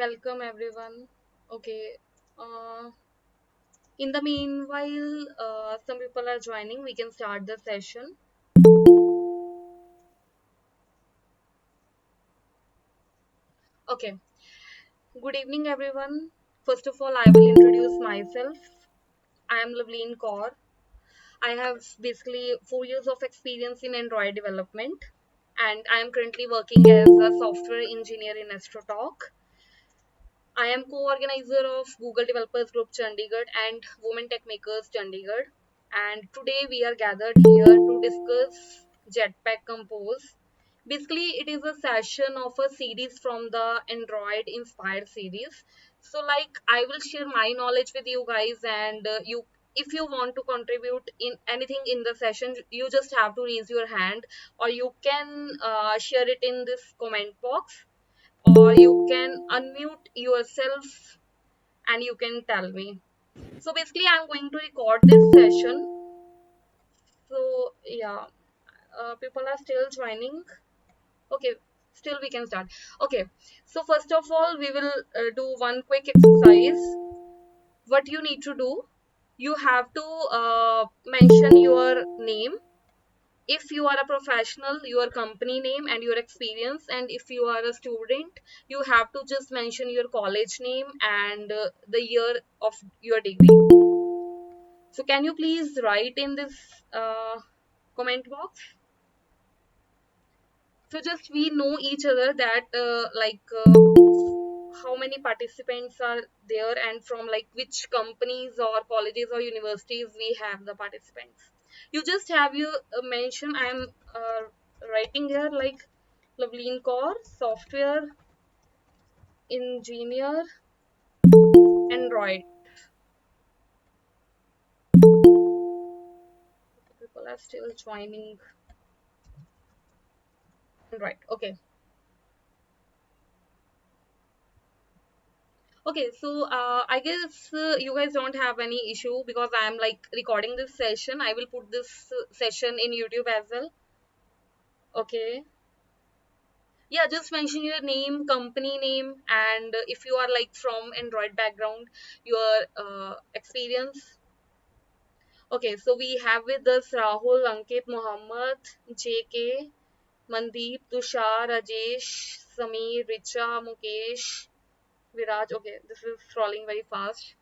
Welcome everyone. Okay. Uh, in the meanwhile, some people are joining. We can start the session. Okay. Good evening, everyone. First of all, I will introduce myself. I am Loveleen Kaur. I have basically 4 years of experience in Android development, and I am currently working as a software engineer in AstroTalk. I am co-organizer of Google Developers Group Chandigarh and Women Tech Makers Chandigarh. And today we are gathered here to discuss Jetpack Compose. Basically, it is a session of a series from the Android inspired series. So, like, I will share my knowledge with you guys, and if you want to contribute in anything in the session, you just have to raise your hand, or you can share it in this comment box, or you can unmute yourself and you can tell me. So basically, I'm going to record this session. So yeah, people are still joining. Okay, still we can start. Okay, so first of all, we will do one quick exercise. What you need to do, you have to mention your name. If you are a professional, your company name and your experience, and if you are a student, you have to just mention your college name and the year of your degree. So can you please write in this comment box? So just we know each other that how many participants are there and from like which companies or colleges or universities we have the participants. You just have you mention. I am writing here like Loveleen Kaur, software engineer, Android. People are still joining. Android. Okay. Okay, so I guess you guys don't have any issue because I'm like recording this session. I will put this session in YouTube as well. Okay. Yeah, just mention your name, company name, and if you are like from Android background, your experience. Okay, so we have with us Rahul, Ankit, Mohammed, JK, Mandeep, Tushar, Rajesh, Sameer, Richa, Mukesh, Viraj. Okay, this is scrolling very fast.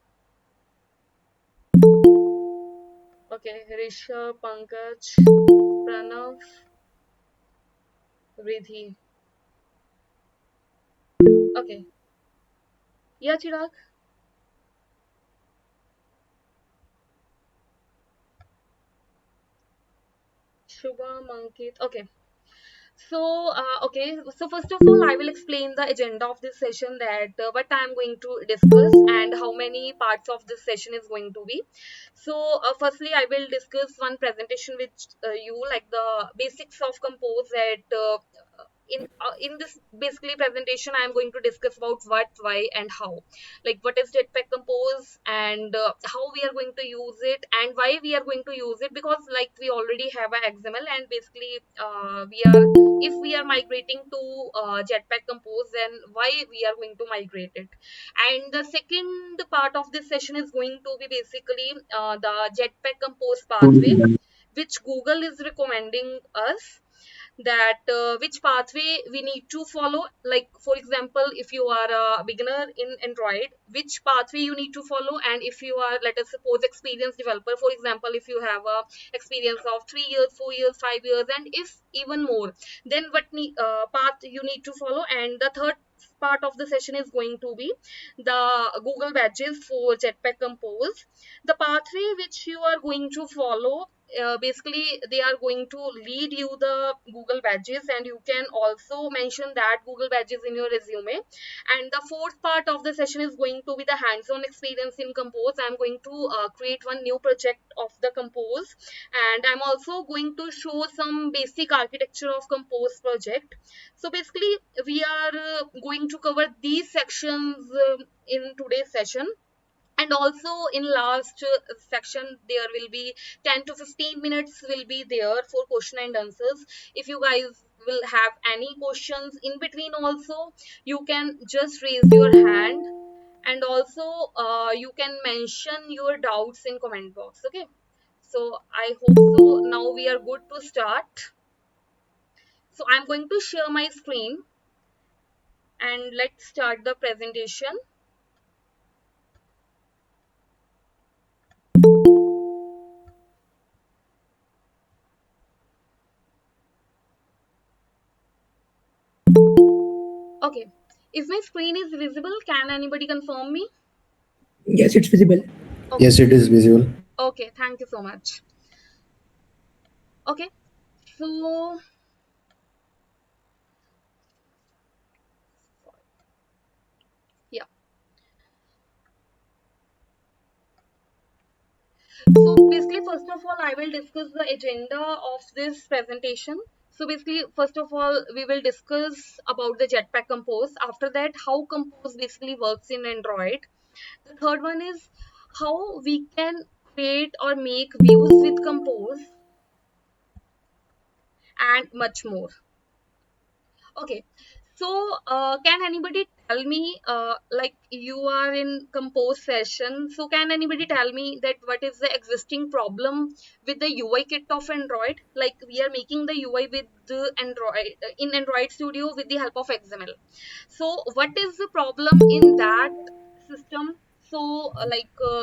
Okay, Rishabh, Pankaj, Pranav, Ridhi. Okay, yeah, Chirag, Shubham, Ankit. Okay, so, so first of all, I will explain the agenda of this session that what I am going to discuss and how many parts of this session is going to be. So, firstly, I will discuss one presentation with you, like the basics of Compose at in this basically presentation I am going to discuss about what, why, and how, like what is Jetpack Compose and how we are going to use it and why we are going to use it, because like we already have a XML and basically we are if we are migrating to Jetpack Compose, then why we are going to migrate it. And the second part of this session is going to be basically the Jetpack Compose pathway which Google is recommending us, that which pathway we need to follow. Like for example, if you are a beginner in Android, which pathway you need to follow, and if you are, let us suppose, experienced developer, for example, if you have a experience of 3 years, 4 years, 5 years, and if even more, then what path you need to follow. And the third part of the session is going to be the Google badges for Jetpack Compose, the pathway which you are going to follow. Basically they are going to lead you the Google badges, and you can also mention that Google badges in your resume. And the fourth part of the session is going to be the hands-on experience in Compose. I'm going to create one new project of the Compose, and I'm also going to show some basic architecture of Compose project. So basically we are going to cover these sections in today's session. And also in last section there will be 10 to 15 minutes will be there for question and answers. If you guys will have any questions in between also, you can just raise your hand, and also you can mention your doubts in comment box. Okay, so I hope so now we are good to start. So I'm going to share my screen and let's start the presentation. Okay, if my screen is visible, can anybody confirm me? Yes, it's visible. Okay, Yes, it is visible. okay, thank you so much. Okay, so yeah, so basically, first of all, I will discuss the agenda of this presentation. So basically, first of all, we will discuss about the Jetpack Compose. After that, how Compose basically works in Android. The third one is how we can create or make views with Compose, and much more. Okay, so can anybody tell me, like you are in compose session, so can anybody tell me that what is the existing problem with the UI kit of Android? Like we are making the UI with the Android in Android Studio with the help of XML. So what is the problem in that system? So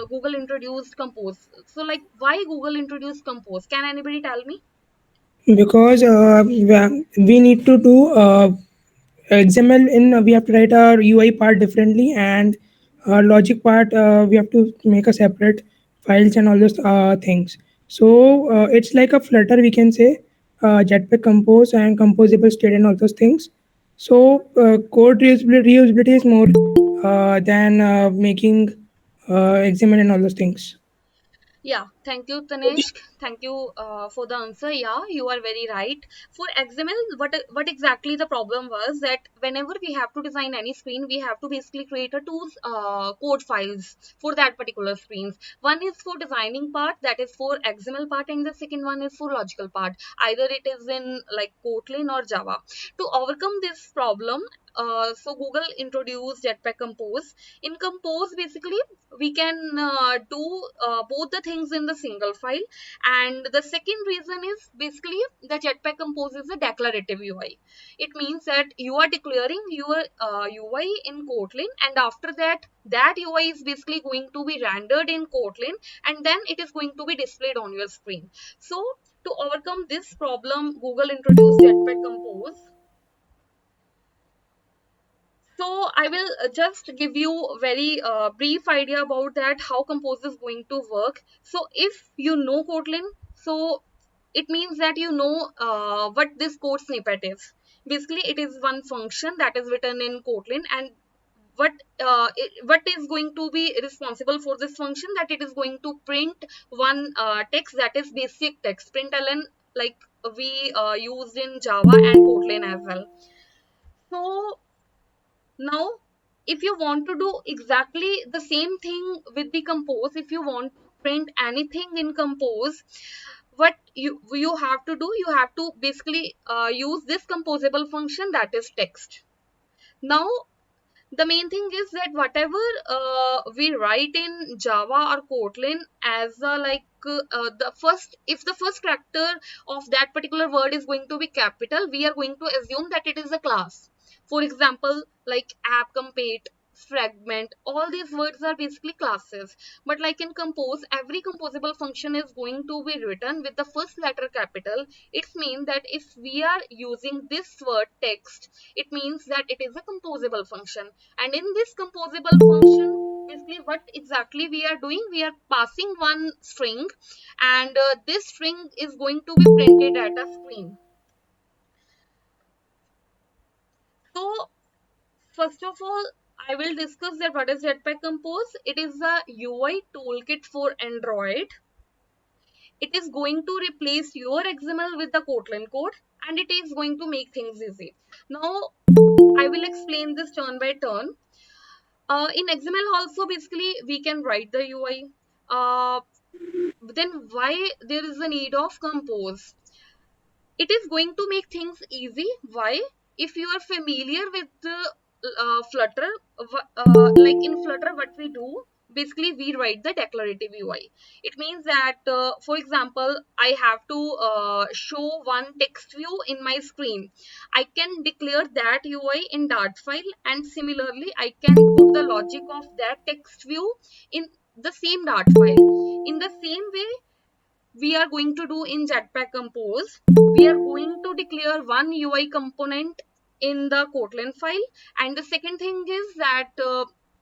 Google introduced Compose. So like why Google introduced Compose? Can anybody tell me? Because we need to do XML in we have to write our UI part differently, and logic part we have to make a separate files and all those things. So it's like a Flutter, we can say, Jetpack Compose and composable state and all those things. So code reusability is more than making XML and all those things. Yeah, thank you, Tanishq. Thank you for the answer. Yeah, you are very right. For XML, what exactly the problem was that whenever we have to design any screen, we have to basically create a two code files for that particular screens. One is for designing part, that is for XML part, and the second one is for logical part. Either it is in like Kotlin or Java. To overcome this problem, so Google introduced Jetpack Compose. In Compose, basically we can do both the things in the single file, and the second reason is basically the Jetpack Compose is a declarative UI. It means that you are declaring your UI in Kotlin, and after that that UI is basically going to be rendered in Kotlin, and then it is going to be displayed on your screen. So to overcome this problem, Google introduced Jetpack Compose. So I will just give you a very brief idea about that, how Compose is going to work. So if you know Kotlin, so it means that you know what this code snippet is. Basically, it is one function that is written in Kotlin, and what is going to be responsible for this function, that it is going to print one text, that is basic text, println, like we used in Java and Kotlin as well. So now, if you want to do exactly the same thing with the Compose, if you want to print anything in Compose, what you have to do, you have to basically use this composable function, that is text. Now, the main thing is that whatever we write in Java or Kotlin as the first, if the first character of that particular word is going to be capital, we are going to assume that it is a class. For example, like app, compate, fragment, all these words are basically classes. But like in Compose, every composable function is going to be written with the first letter capital. It means that if we are using this word text, it means that it is a composable function. And in this composable function, basically what exactly we are doing, we are passing one string, and this string is going to be printed at a screen. So first of all, I will discuss that what is Jetpack Compose. It is a UI toolkit for Android. It is going to replace your XML with the Kotlin code, and it is going to make things easy. Now I will explain this turn by turn. In XML also, basically we can write the UI. Then why there is a need of Compose? It is going to make things easy. Why? If you are familiar with the Flutter, like in Flutter, what we do, basically we write the declarative UI. It means that, for example, I have to show one text view in my screen. I can declare that UI in Dart file, and similarly, I can put the logic of that text view in the same Dart file. In the same way, we are going to do in Jetpack Compose. We are going to declare one UI component in the Kotlin file. And the second thing is that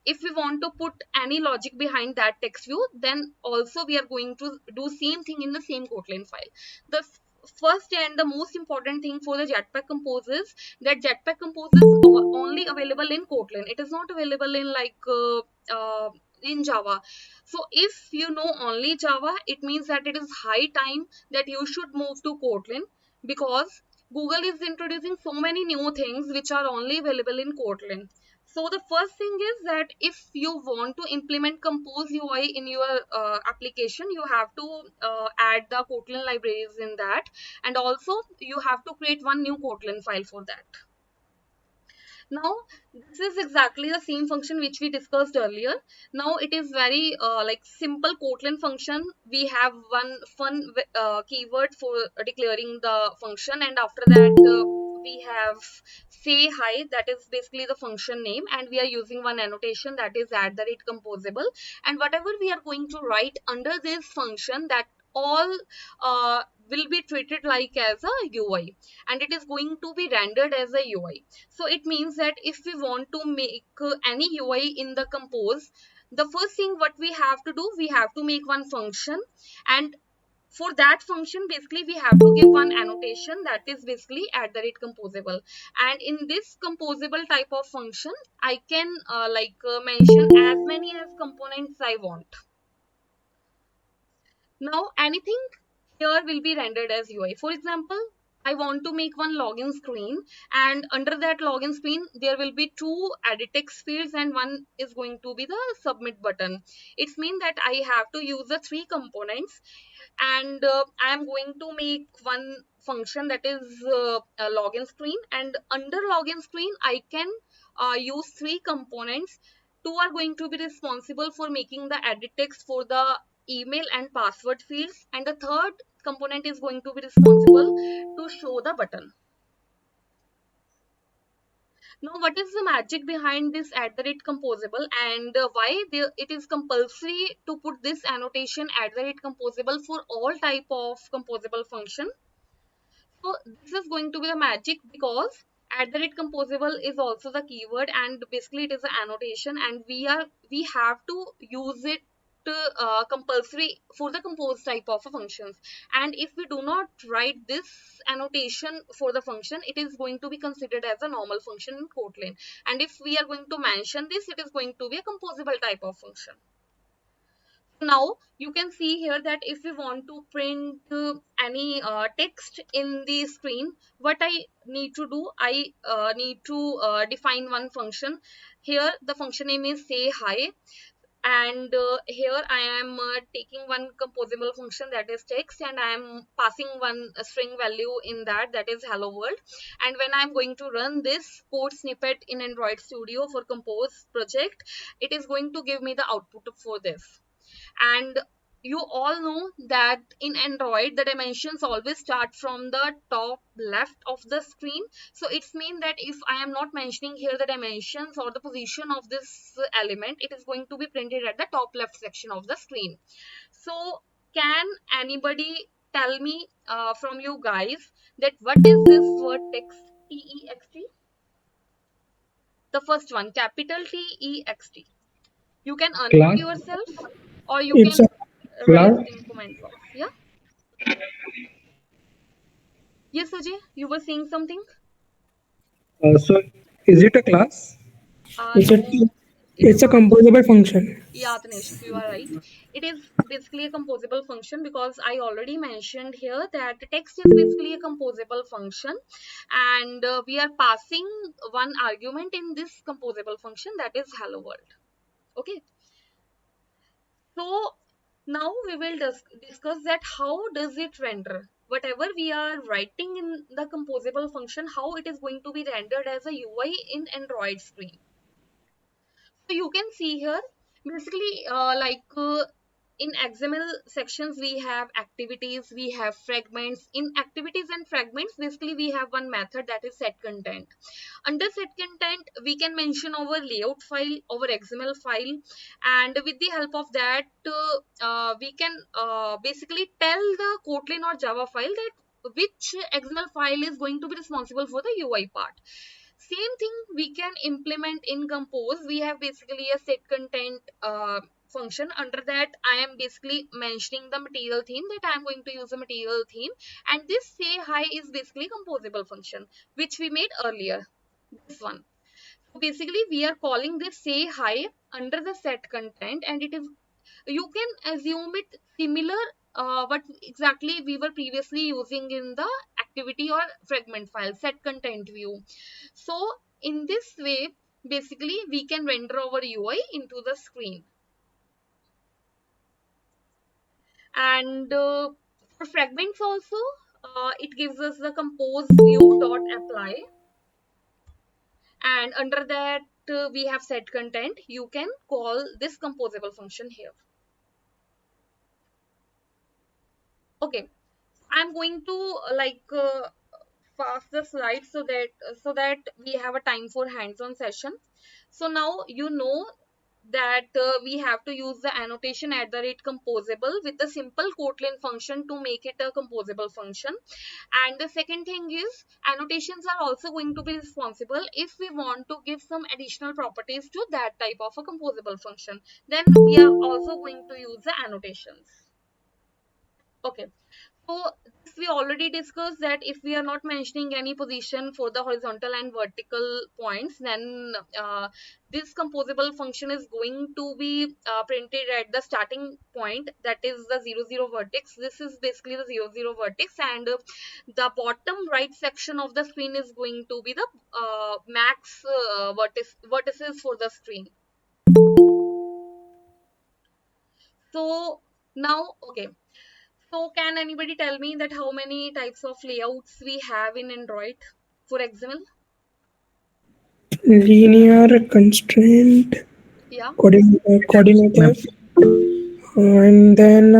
if we want to put any logic behind that text view, then also we are going to do same thing in the same Kotlin file. The first and the most important thing for the Jetpack Compose is that Jetpack Compose is only available in Kotlin. It is not available in in Java. So if you know only Java, it means that it is high time that you should move to Kotlin, because Google is introducing so many new things which are only available in Kotlin. So the first thing is that if you want to implement Compose UI in your application, you have to add the Kotlin libraries in that, and also you have to create one new Kotlin file for that. Now, this is exactly the same function which we discussed earlier. Now, it is very like simple Kotlin function. We have one fun keyword for declaring the function, and after that, we have say hi, that is basically the function name, and we are using one annotation, that is @composable. And whatever we are going to write under this function, that all will be treated like as a UI, and it is going to be rendered as a UI. So it means that if we want to make any UI in the Compose, the first thing what we have to do, we have to make one function, and for that function, basically we have to give one annotation, that is basically @composable. And in this composable type of function, I can mention as many as components I want. Now anything here will be rendered as UI. For example, I want to make one login screen, and under that login screen there will be two edit text fields, and one is going to be the submit button. It means that I have to use the three components, and I am going to make one function, that is a login screen, and under login screen I can use three components. Two are going to be responsible for making the edit text for the email and password fields, and the third component is going to be responsible to show the button. Now, what is the magic behind this @composable, and why it is compulsory to put this annotation @composable for all type of composable function? So this is going to be the magic, because @composable is also the keyword, and basically it is an annotation, and we have to use it compulsory for the compose type of functions. And if we do not write this annotation for the function, it is going to be considered as a normal function in Kotlin. And if we are going to mention this, it is going to be a composable type of function. Now you can see here that if we want to print any text in the screen, what I need to do, I need to define one function. Here the function name is say hi, and here I am taking one composable function, that is text, and I am passing one string value in that, that is hello world. And when I'm going to run this code snippet in Android Studio for Compose project, it is going to give me the output for this. And you all know that in Android the dimensions always start from the top left of the screen. So it's mean that if I am not mentioning here the dimensions or the position of this element, it is going to be printed at the top left section of the screen. So can anybody tell me from you guys that what is this word text, text? The first one, capital Text. You can unmute Class, yourself, or you It's can a write class. in comment box. Yeah. Yes, Ajay, you were saying something. So, is it a class? it's a No, it is it's a not. composable function. Yeah, Tanesh, you are right. It is basically a composable function, because I already mentioned here that text is basically a composable function, and we are passing one argument in this composable function, that is hello world. Okay. So now we will discuss that how does it render. whatever we are writing in the composable function, how it is going to be rendered as a UI in Android screen. So you can see here, basically, in XML sections, we have activities, we have fragments. In activities and fragments, basically, we have one method, that is set content. Under set content, we can mention our layout file, our XML file, and with the help of that, we can basically tell the Kotlin or Java file that which XML file is going to be responsible for the UI part. Same thing we can implement in Compose. We have basically a set content function. Under that, I am basically mentioning the material theme, that I am going to use a material theme, and this say hi is basically composable function which we made earlier, this one. So basically we are calling this say hi under the set content, and it is, you can assume it similar what exactly we were previously using in the activity or fragment file set content view. So in this way, basically we can render our UI into the screen. And for fragments also, it gives us the compose view dot apply, and under that we have set content. You can call this composable function here. Okay, I'm going to fast the slides so that we have a time for hands-on session. So now you know that we have to use the annotation at the rate composable with the simple Kotlin function to make it a composable function. And the second thing is, annotations are also going to be responsible if we want to give some additional properties to that type of a composable function. Then we are also going to use the annotations. Okay. So this we already discussed, that if we are not mentioning any position for the horizontal and vertical points, then this composable function is going to be printed at the starting point, that is the 0, 0 vertex. This is basically the 0, 0 vertex, and the bottom right section of the screen is going to be the max vertices for the screen. So now, okay. So can anybody tell me that how many types of layouts we have in Android for XML? Linear, constraint, Yeah, coordinative, and then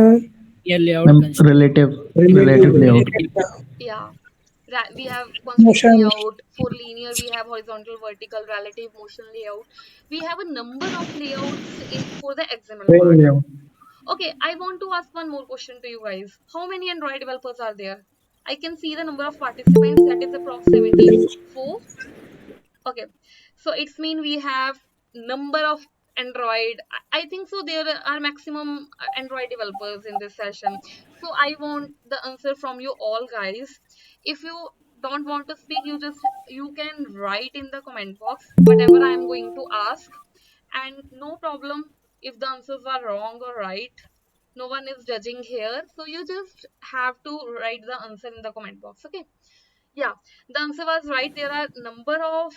Linear layout Relative layout. relative. yeah. We have constraint motion. layout. For linear, we have horizontal, vertical, relative, motion layout. We have a number of layouts for the XML Frame part. layout. Okay, I want to ask one more question to you guys. How many Android developers are there? I can see the number of participants, that is approx 74. Okay, so it's mean we have number of Android. I think so. There are maximum Android developers in this session. So I want the answer from you all, guys. If you don't want to speak, you can write in the comment box whatever I am going to ask, and no problem if the answers are wrong or right. No one is judging here, so you just have to write the answer in the comment box. Okay. Yeah, the answer was right. There are number of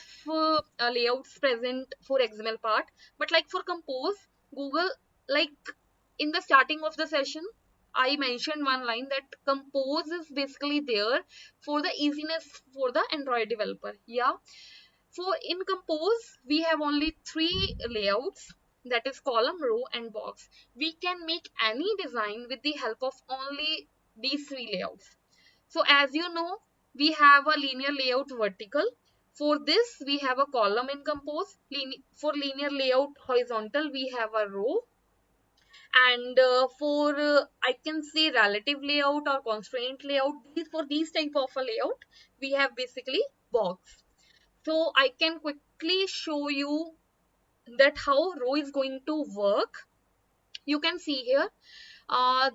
layouts present for XML part, but like for Compose, Google, like in the starting of the session, I mentioned one line that Compose is basically there for the easiness for the Android developer. Yeah. So in Compose, we have only three layouts, that is column, row, and box. We can make any design with the help of only these three layouts. So as you know, we have a linear layout vertical. For this, we have a column in Compose. For linear layout horizontal, we have a row. And for, I can say relative layout or constraint layout, for these type of a layout, we have basically box. So I can quickly show you that how row is going to work. You can see here,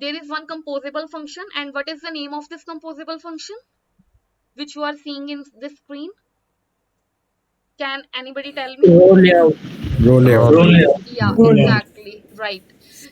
there is one composable function. And what is the name of this composable function which you are seeing in this screen? Can anybody tell me? Row layout. Row layout. Row layout. Yeah, Roll out. exactly. Right.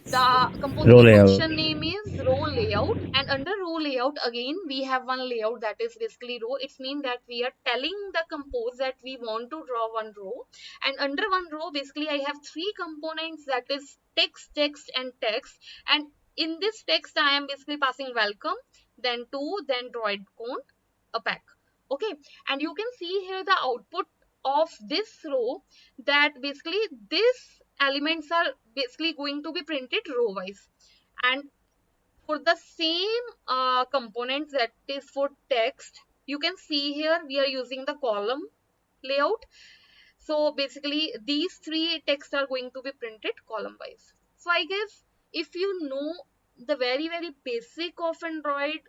The Row composable layout. function name is row layout, and under row layout again we have one layout, that is basically row. It's mean that we are telling the compose that we want to draw one row, and under one row basically I have three components, that is text, text, and text. And in this text I am basically passing welcome, then to, then droid cone, a pack. Okay, and you can see here the output of this row, that basically these elements are basically going to be printed row wise. And for the same components, that is for text, you can see here we are using the column layout. So basically these three texts are going to be printed column wise. So I guess if you know the very basic of Android,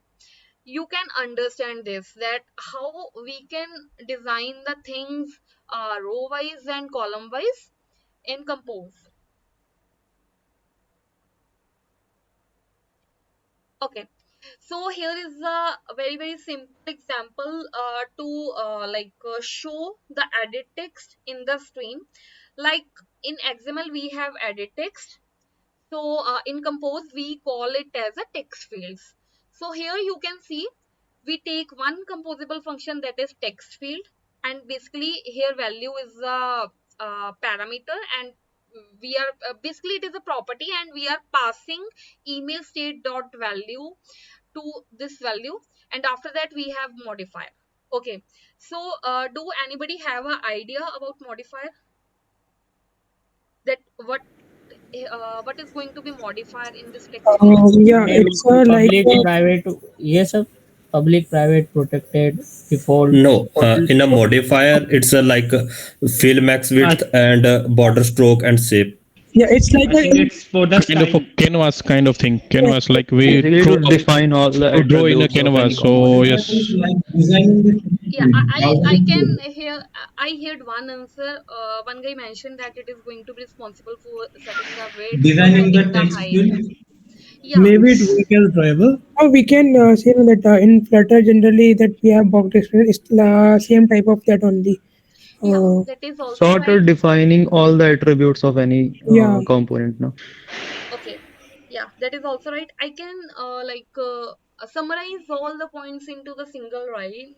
you can understand this, that how we can design the things row wise and column wise in Compose. Okay, so here is a very simple example to show the edit text in the stream. Like in XML we have edit text. So in Compose we call it as a text fields. So here you can see we take one composable function, that is text field, and basically here value is a parameter, and we are basically it is a property, and we are passing email state dot value to this value, and after that we have modifier. Okay, so do anybody have an idea about modifier, that what is going to be modifier in this text field? Yeah, it's like Public private, yes sir. Public private protected default. No, in a modifier, it's fill max width and border stroke and shape. yeah, it's like I think it's for the Kind of a style. canvas kind of thing. Canvas, like we Basically, to define all the to draw in a attributes of any canvas. So component. yes, Yeah, I can hear, I heard one answer. One guy mentioned that it is going to be responsible for setting the width or setting the height. Yeah, maybe we can say that in Flutter generally that we have box experience is the same type of that only. yeah, Uh, that is also Sort right. of defining all the attributes of any yeah, component now. Okay, yeah, that is also right. I can summarize all the points into the single line,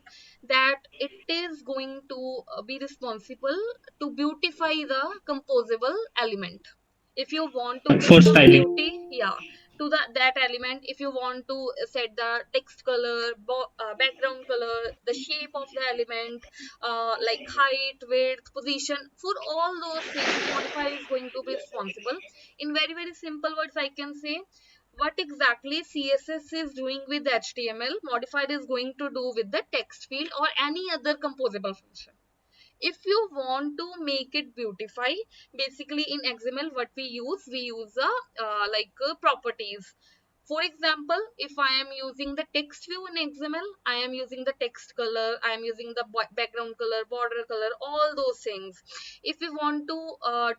that it is going to be responsible to beautify the composable element. If you want to for bring a styling. beauty, yeah, to that element, if you want to set the text color, background color, the shape of the element, like height, width, position, for all those things, modifier is going to be responsible. In very simple words, I can say what exactly CSS is doing with HTML, modifier is going to do with the text field or any other composable function. If you want to make it beautify, basically in XML what we use properties. For example, if I am using the text view in XML, I am using the text color, I am using the background color, border color, all those things. If we want to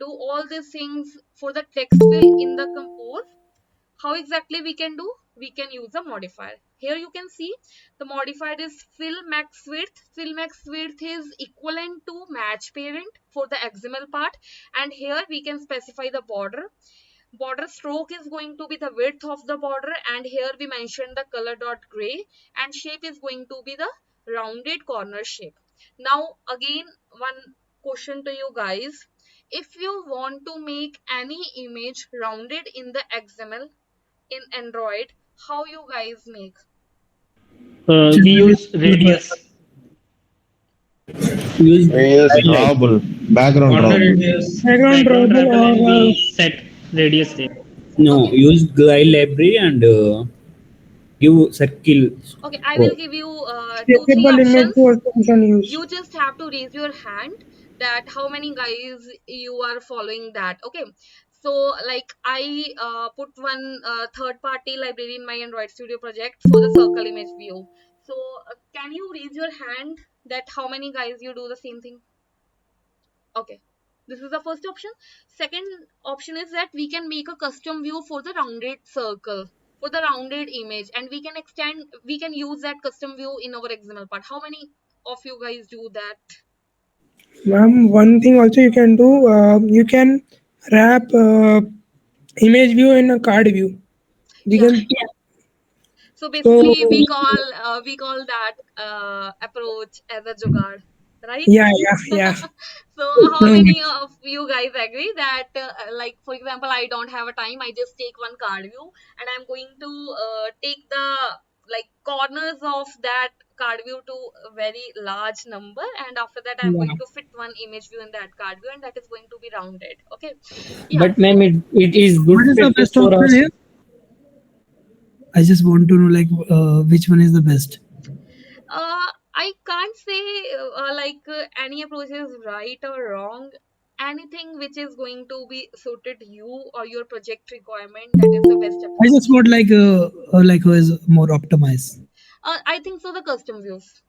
do all these things for the text field in the Compose, how exactly we can do? We can use a modifier. Here you can see the modifier is fill max width. Fill max width is equivalent to match parent for the XML part, and here we can specify the border stroke is going to be the width of the border, and here we mentioned the color dot gray, and shape is going to be the rounded corner shape. Now again, one question to you guys: if you want to make any image rounded in the XML in Android, how you guys make? We use radius. Use Yes, highlight. drawable, background Corner drawable. radius, background background drawable rebel, and or we set radius there. No, Okay, use glide library and give circle. okay, I will Oh, give you two, three shapeable image options. also we can use. You just have to raise your hand that how many guys you are following that. Okay, so like I put one third party library in my Android Studio project for the circle image view. So can you raise your hand that how many guys you do the same thing? Okay, this is the first option. Second option is that we can make a custom view for the rounded circle, for the rounded image, and we can use that custom view in our XML part. How many of you guys do that? One thing also you can do, you can wrap image view in a card view. You Yeah, can so so basically we call that approach as a jugaad, right? Yeah, yeah, yeah. So how No, many of you guys agree that like for example, I don't have a time, I just take one card view and I'm going to take the like corners of that card view to a very large number, and after that I'm yeah. going to fit one image view in that card view, and that is going to be rounded. Okay. Yeah. But ma'am, it is What good is the practice best for option us. here? I just want to know like which one is the best. I can't say any approach is right or wrong. Anything which is going to be suited you or your project requirement, that is the best I just approach. want like who is more optimized. I think so. The custom views,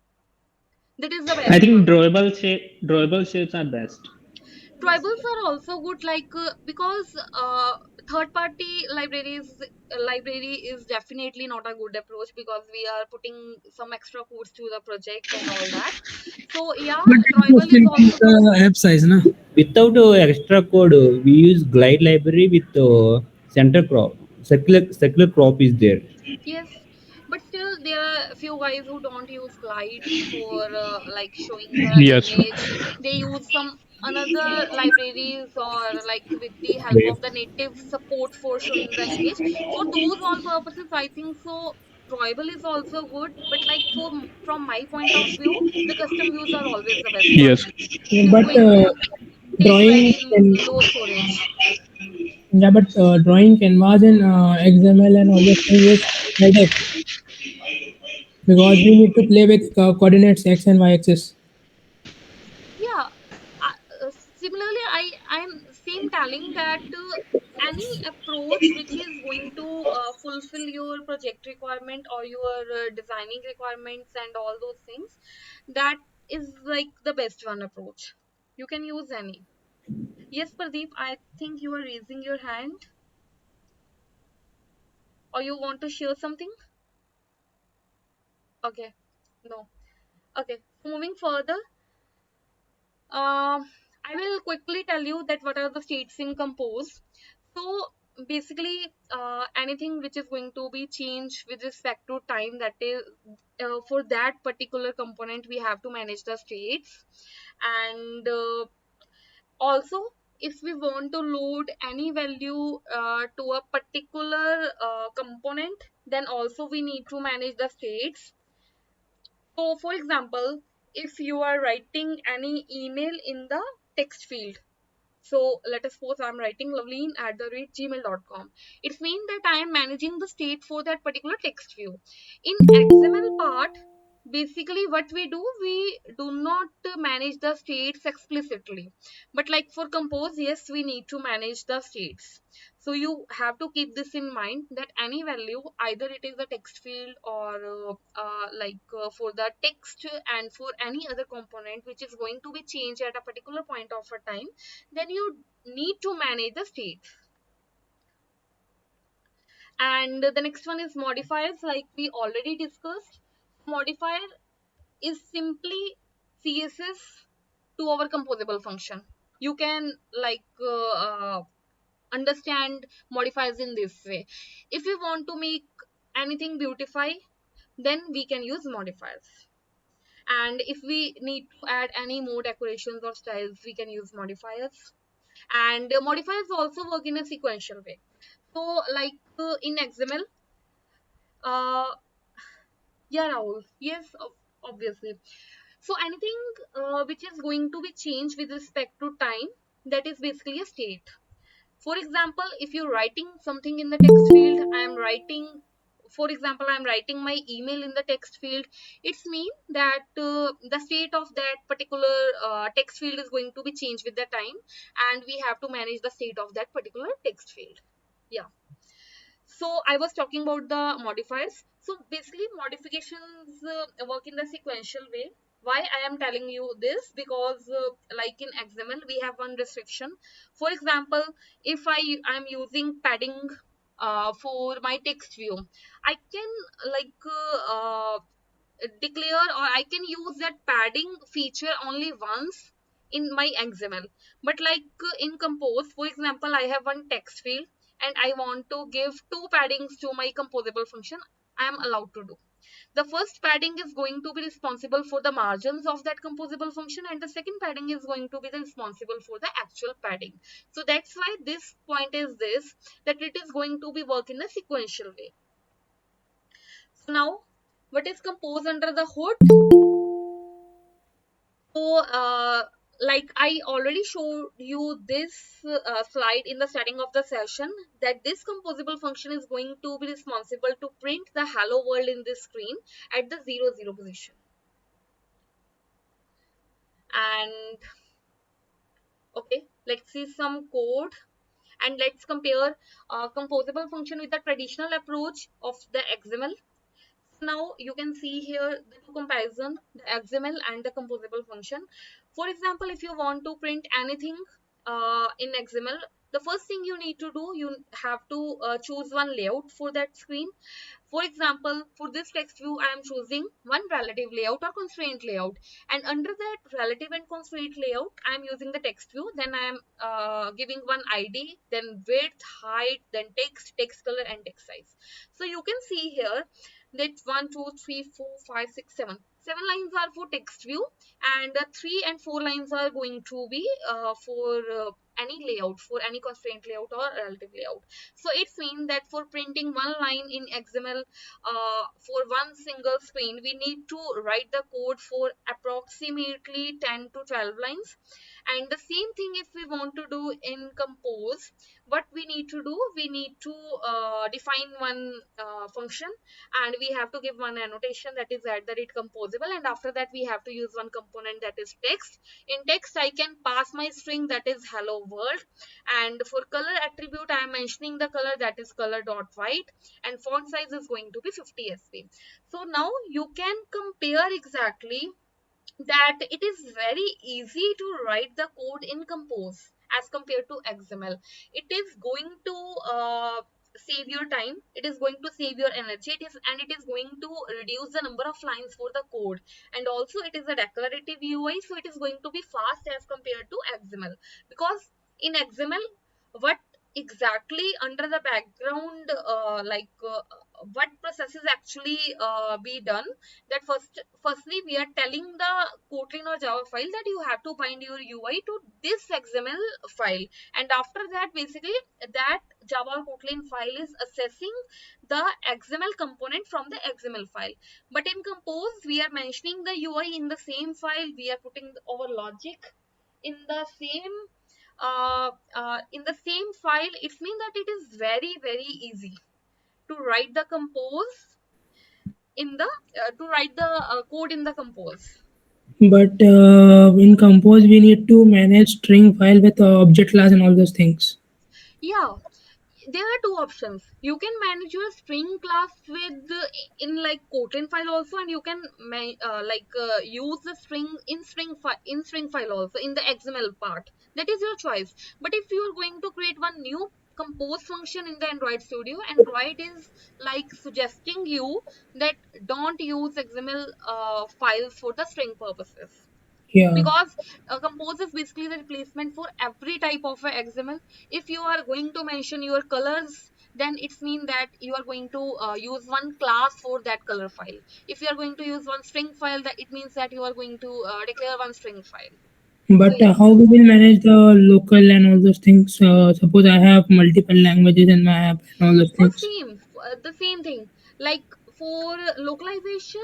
that is the I best think one. drawable shapes are best. Tribals are also good, because third party library is definitely not a good approach, because we are putting some extra codes to the project and all that. So yeah, But it tribal just is increase also good. the app size, na? Without extra code, we use glide library with center crop. Circular crop is there. Yes, but still there are a few guys who don't use glide for like showing the Yes. image. They use some another libraries, or like with the help Wave. of the native support for showing the image. For those all purposes, I think so. Drawable is also good, but like from my point of view, the custom views are always the best one. Yes. It Yeah, is but going to take drawing very can low storage. yeah, but drawing canvas in XML and all those things is headache because we need to play with coordinates x and y axis. Yeah, similarly I'm same telling that any approach which is going to fulfill your project requirement or your designing requirements and all those things, that is like the best one approach. You can use any. Yes, Pradeep, I think you are raising your hand, or you want to share something. Okay, no. Okay, so moving further, I will quickly tell you that what are the states in compose. So basically, anything which is going to be changed with respect to time, that is for that particular component, we have to manage the states. And also, if we want to load any value to a particular component, then also we need to manage the states. So, for example, if you are writing any email in the text field, so let us suppose I'm writing loveleen@gmail.com. It means that I am managing the state for that particular text view. In XML part, basically what we do, we do not manage the states explicitly. But like for compose, yes, we need to manage the states. So you have to keep this in mind that any value, either it is a text field or for the text and for any other component which is going to be changed at a particular point of a time, then you need to manage the states. And the next one is modifiers, like we already discussed. Modifier is simply css to our composable function. You can understand modifiers in this way. If we want to make anything beautify, then we can use modifiers. And if we need to add any more decorations or styles, we can use modifiers. And modifiers also work in a sequential way. So in XML, uh yeah, Rahul, yes, obviously. So anything which is going to be changed with respect to time, that is basically a state. For example, if you're writing something in the text field, for example, I'm writing my email in the text field. It's mean that the state of that particular text field is going to be changed with the time, and we have to manage the state of that particular text field. Yeah. So I was talking about the modifiers. So basically modifications work in the sequential way. Why I am telling you this? Because like in XML we have one restriction. For example, if I'm using padding for my text view, I can declare, or I can use that padding feature only once in my XML. But in compose, for example, I have one text field. and I want to give two paddings to my composable function, I am allowed to do. The first padding is going to be responsible for the margins of that composable function, and the second padding is going to be responsible for the actual padding. So that's why this point is this, that it is going to be work in a sequential way. So now, what is compose under the hood? So, like I already showed you this slide in the starting of the session, that this composable function is going to be responsible to print the hello world in this screen at the 0, 0 position. And okay, let's see some code and let's compare composable function with the traditional approach of the XML. Now you can see here the two comparison, the XML and the composable function. For example, if you want to print anything in XML, the first thing you need to do, you have to choose one layout for that screen. For example, for this text view, I am choosing one relative layout or constraint layout. And under that relative and constraint layout, I am using the text view. Then I am giving one ID, then width, height, then text color, and text size. So you can see here that 1, 2, 3, 4, 5, 6, 7. 7 lines are for text view, and 3 and 4 lines are going to be for any layout, for any constraint layout or relative layout. So it's mean that for printing one line in XML for one single screen, we need to write the code for approximately 10 to 12 lines. And the same thing if we want to do in compose, what we need to do, we need to define one function, and we have to give one annotation, that is at the rate composable, and after that we have to use one component, that is text. In text I can pass my string, that is hello world, and for color attribute I am mentioning the color, that is color dot white, and font size is going to be 50 sp. So now you can compare exactly that it is very easy to write the code in compose as compared to XML. It is going to save your time, it is going to save your energy, it is going to reduce the number of lines for the code, and also it is a declarative UI, so it is going to be fast as compared to XML. Because in XML, what exactly under the background what processes actually be done, that firstly we are telling the Kotlin or Java file that you have to bind your UI to this XML file, and after that basically that Java or Kotlin file is assessing the XML component from the XML file. But in compose we are mentioning the UI in the same file, we are putting our logic in the same file. It means that it is very easy to write the compose in the code in the compose. But in Compose, we need to manage string file with object class and all those things. Yeah, there are two options. You can manage your string class with in like Kotlin file also, and you can use the string in string file also in the XML part. That is your choice. But if you are going to create one new compose function in the Android Studio, Android is like suggesting you that don't use XML files for the string purposes, Yeah. because compose is basically the replacement for every type of a XML. If you are going to mention your colors, then it's mean that you are going to use one class for that color file. If you are going to use one string file, that it means that you are going to declare one string file. So But yes, how we will manage the local and all those things? Suppose I have multiple languages in my app and all those things. the same thing. Like for localization,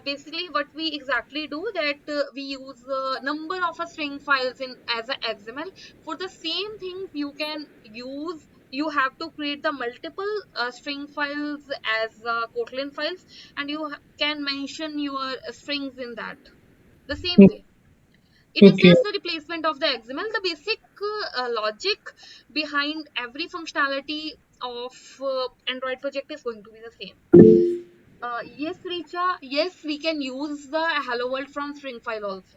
basically what we exactly do, that we use number of a string files in as a XML. For the same thing, you have to create the multiple string files as Kotlin files, and you can mention your strings in that the same O- way. It is Okay. just the replacement of the XML. The basic logic behind every functionality of Android project is going to be the same. Yes, Richa, yes, we can use the hello world from string file also.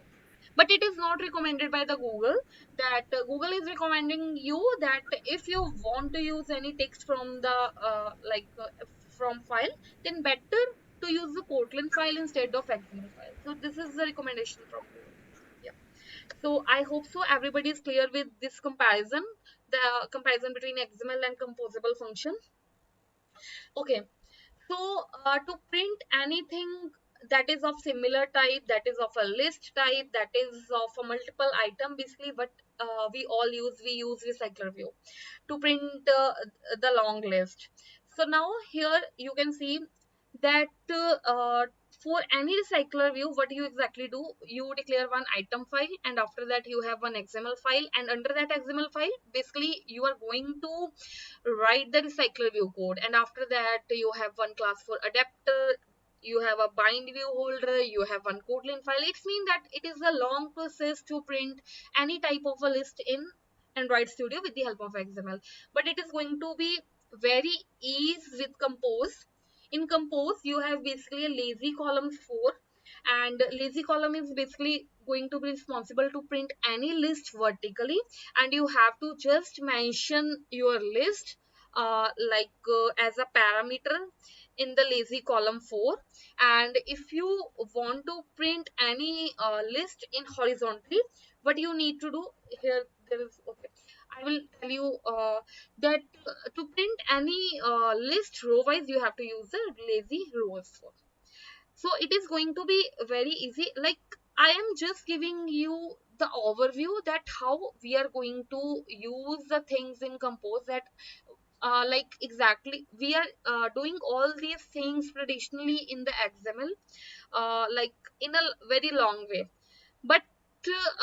But it is not recommended by the Google. That Google is recommending you that if you want to use any text from the from file, then better to use the Kotlin file instead of XML file. So this is the recommendation from Google. Yeah. So I hope so everybody is clear with this comparison, the comparison between XML and composable function. Okay, so to print anything that is of similar type, that is of a list type, that is of a multiple item, basically what we use recycler view to print the long list. So now here you can see that for any recycler view, what you exactly do, you declare one item file, and after that you have one XML file, and under that XML file basically you are going to write the recycler view code, and after that you have one class for adapter, you have a bind view holder, you have one Kotlin file. It means that it is a long process to print any type of a list in Android Studio with the help of XML, but it is going to be very easy with Compose. In Compose you have basically a lazy columns for, and lazy column is basically going to be responsible to print any list vertically, and you have to just mention your list as a parameter in the lazy column 4. And if you want to print any list in horizontally, what you need to do here, there is, okay, I will tell you that to print any list row wise you have to use the lazy rows for. So it is going to be very easy. Like, I am just giving you the overview that how we are going to use the things in Compose, that like exactly we are doing all these things traditionally in the XML, like in a very long way, but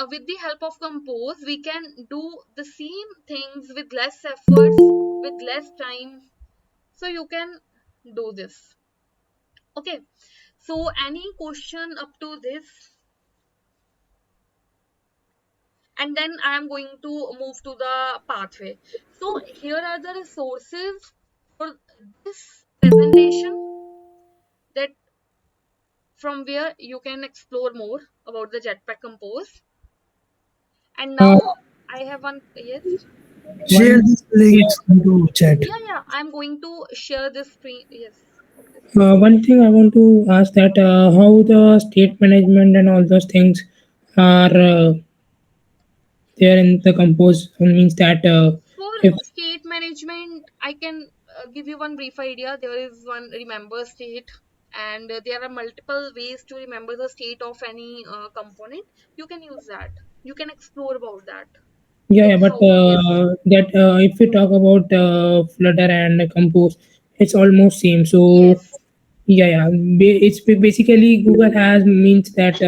with the help of Compose we can do the same things with less efforts, with less time. So you can do this. Okay, so any question up to this? And then I am going to move to the pathway. So here are the resources for this presentation, that from where you can explore more about the Jetpack Compose. And Uh, now I have one, yes. Share one this links into chat. Yeah, I'm going to share this screen. Yes. one thing I want to ask that how the state management and all those things are there in the compose means that For if state management, I can give you one brief idea. There is one remember state, and there are multiple ways to remember the state of any component. You can use that. You can explore about that. yeah, That yeah, but how, yes, that if we talk about flutter and compose, it's almost same. So yes. yeah, yeah, basically Google has means that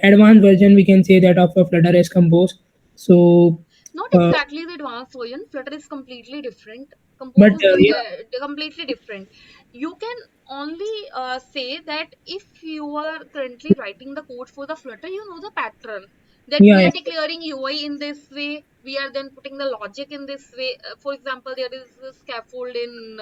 advanced version we can say that of a flutter is compose. So Not uh, exactly the advanced version. Flutter is completely different. Compose but is yeah, completely different. You can only say that if you are currently writing the code for the Flutter, you know the pattern, that yeah, we yeah, are declaring UI in this way. We are then putting the logic in this way. For example, there is a scaffold in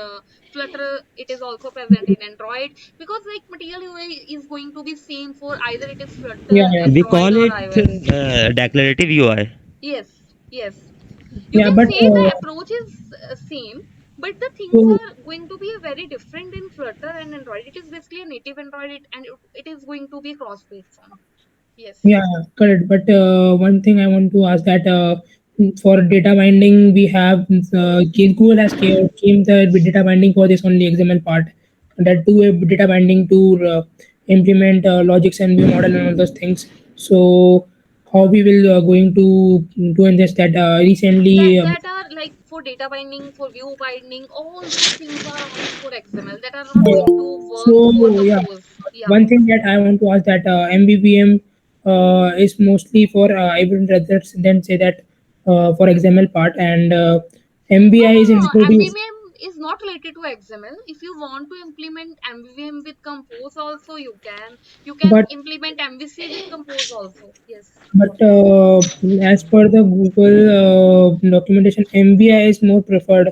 Flutter. It is also present in Android, because like material UI is going to be same for either it is yeah, Flutter, yeah, We Android, call or it iOS. declarative UI. Yes, yes. You yeah, can but say the approach is same, but the things so are going to be very different in Flutter and Android. It is basically a native Android, and it is going to be cross platform. Yes. yeah, correct. But one thing I want to ask that for data binding, we have Google has came the data binding for this only XML part. That do a data binding to implement logics and view model and all those things. So how we will going to do in this that That recently that are like for data binding, for view binding, all these things are only for XML, that are not going to work for so yeah, Compose. Yeah. one thing that I want to ask that MVVM is mostly for I would rather than say that for XML part and No, MBI no, is no. introduced. MVVM is not related to XML. If you want to implement MVVM with Compose also, you can. You can But implement MVC with Compose also. Yes. as per the Google documentation, MBI is more preferred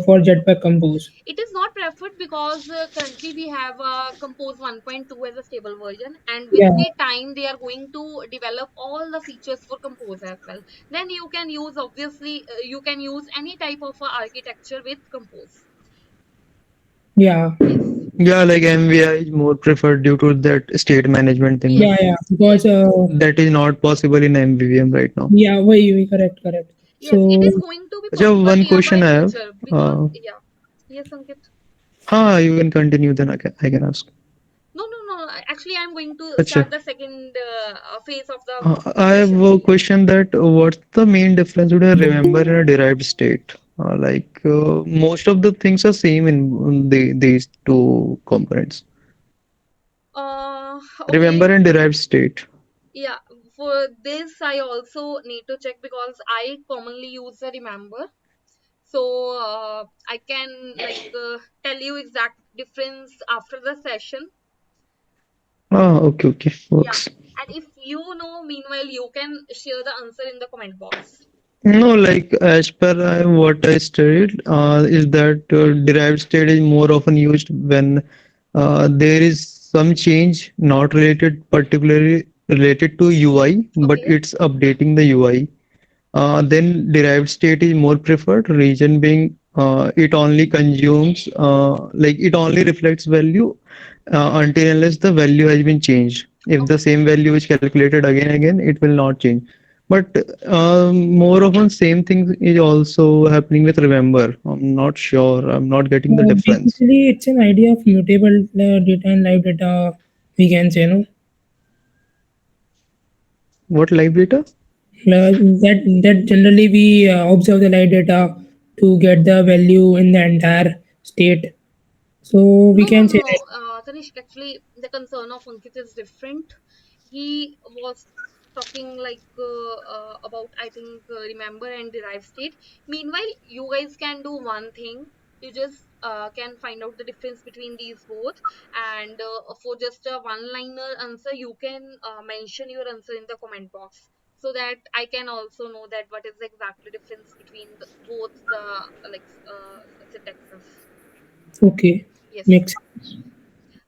for Jetpack Compose. It is not preferred because currently we have Compose 1.2 as a stable version, and with Yeah, the time they are going to develop all the features for Compose as well. Then you can use, obviously, you can use any type of architecture with Compose. yeah. Yes. Yeah, like MVI is more preferred due to that state management thing, no? Yeah, yeah. Yes, Because yes, That is not possible in MVVM right now. yeah, वही correct, correct. yes. It So is going to be So possible one nearby question I have. future because yeah. Yes, Ankit. You can continue, then I can ask. No, no, no. Actually, I'm going to Acha. start the second phase of the I have session. a question that what's the main difference between a remember and a derived state? Most of the things are same in these two components. Okay. Remember and derived state. Yeah. For this, I also need to check because I commonly use the remember. So I can tell you exact difference after the session. Okay, okay, Yeah. works. And if you know, meanwhile, you can share the answer in the comment box. No, like as per what I studied, is that derived state is more often used when there is some change not related particularly related to UI, but Okay. it's updating the UI. Then derived state is more preferred, reason being it only consumes, like it only reflects value until unless the value has been changed. If the Okay. same value is calculated again, it will not change. But more often, same thing is also happening with remember. I'm not sure. I'm not getting the difference. basically, it's an idea of mutable data and live data. We can say no. What live data? That generally we observe the live data to get the value in the entire state. So we No, no, can say no. that. Tanishq, actually, the concern of Ankit is different. He was talking about, I think, remember and derive state. Meanwhile, you guys can do one thing. You just can find out the difference between these both. And for just a one-liner answer, you can mention your answer in the comment box so that I can also know that what is the exactly difference between both the syntaxes. Okay, Yes. makes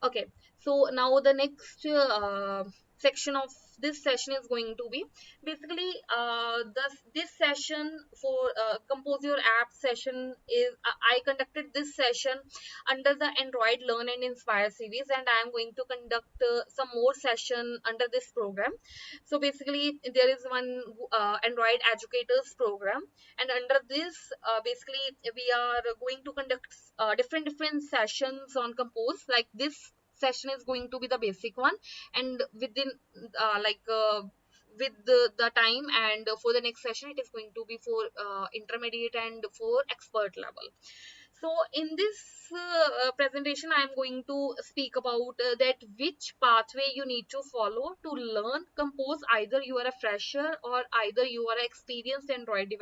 Okay, so now the next section of this session is going to be basically this session for compose your app session is I conducted this session under the Android Learn and Inspire series, and I am going to conduct some more session under this program. So basically there is one Android educators program, and under this basically we are going to conduct different sessions on compose. Like this session is going to be the basic one, and within with the time, and for the next session it is going to be for intermediate and for expert level. So in this presentation I am going to speak about that which pathway you need to follow to learn compose. Either you are a fresher or either you are an experienced Android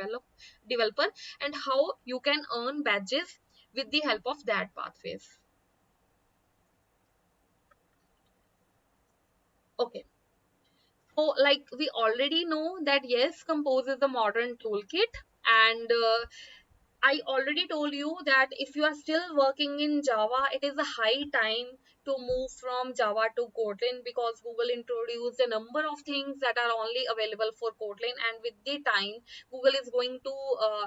developer, and how you can earn badges with the help of that pathways. Okay. So, like we already know that yes, Compose is a modern toolkit, and I already told you that if you are still working in Java, it is a high time to move from Java to Kotlin because Google introduced a number of things that are only available for Kotlin, and with the time, Google is going to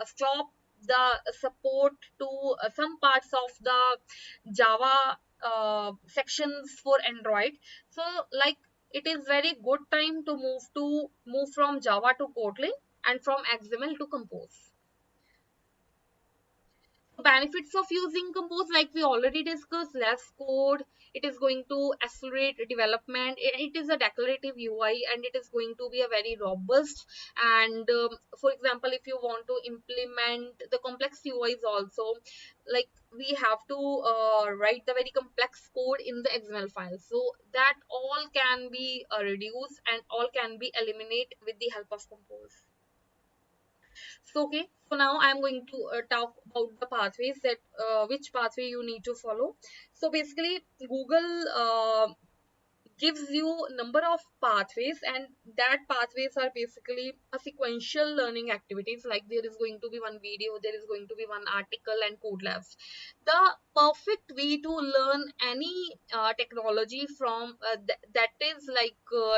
stop the support to some parts of the Java sections for Android. So, like it is very good time to move from Java to Kotlin and from XML to Compose. Benefits of using compose, like we already discussed: less code, it is going to accelerate development, it is a declarative UI, and it is going to be a very robust. And for example, if you want to implement the complex UIs also, like we have to write the very complex code in the XML file, so that all can be reduced and all can be eliminated with the help of compose. So okay, so now I'm going to talk about the pathways that which pathway you need to follow. So basically, Google gives you number of pathways, and that pathways are basically a sequential learning activities. Like there is going to be one video, there is going to be one article and code labs. The perfect way to learn any technology from that is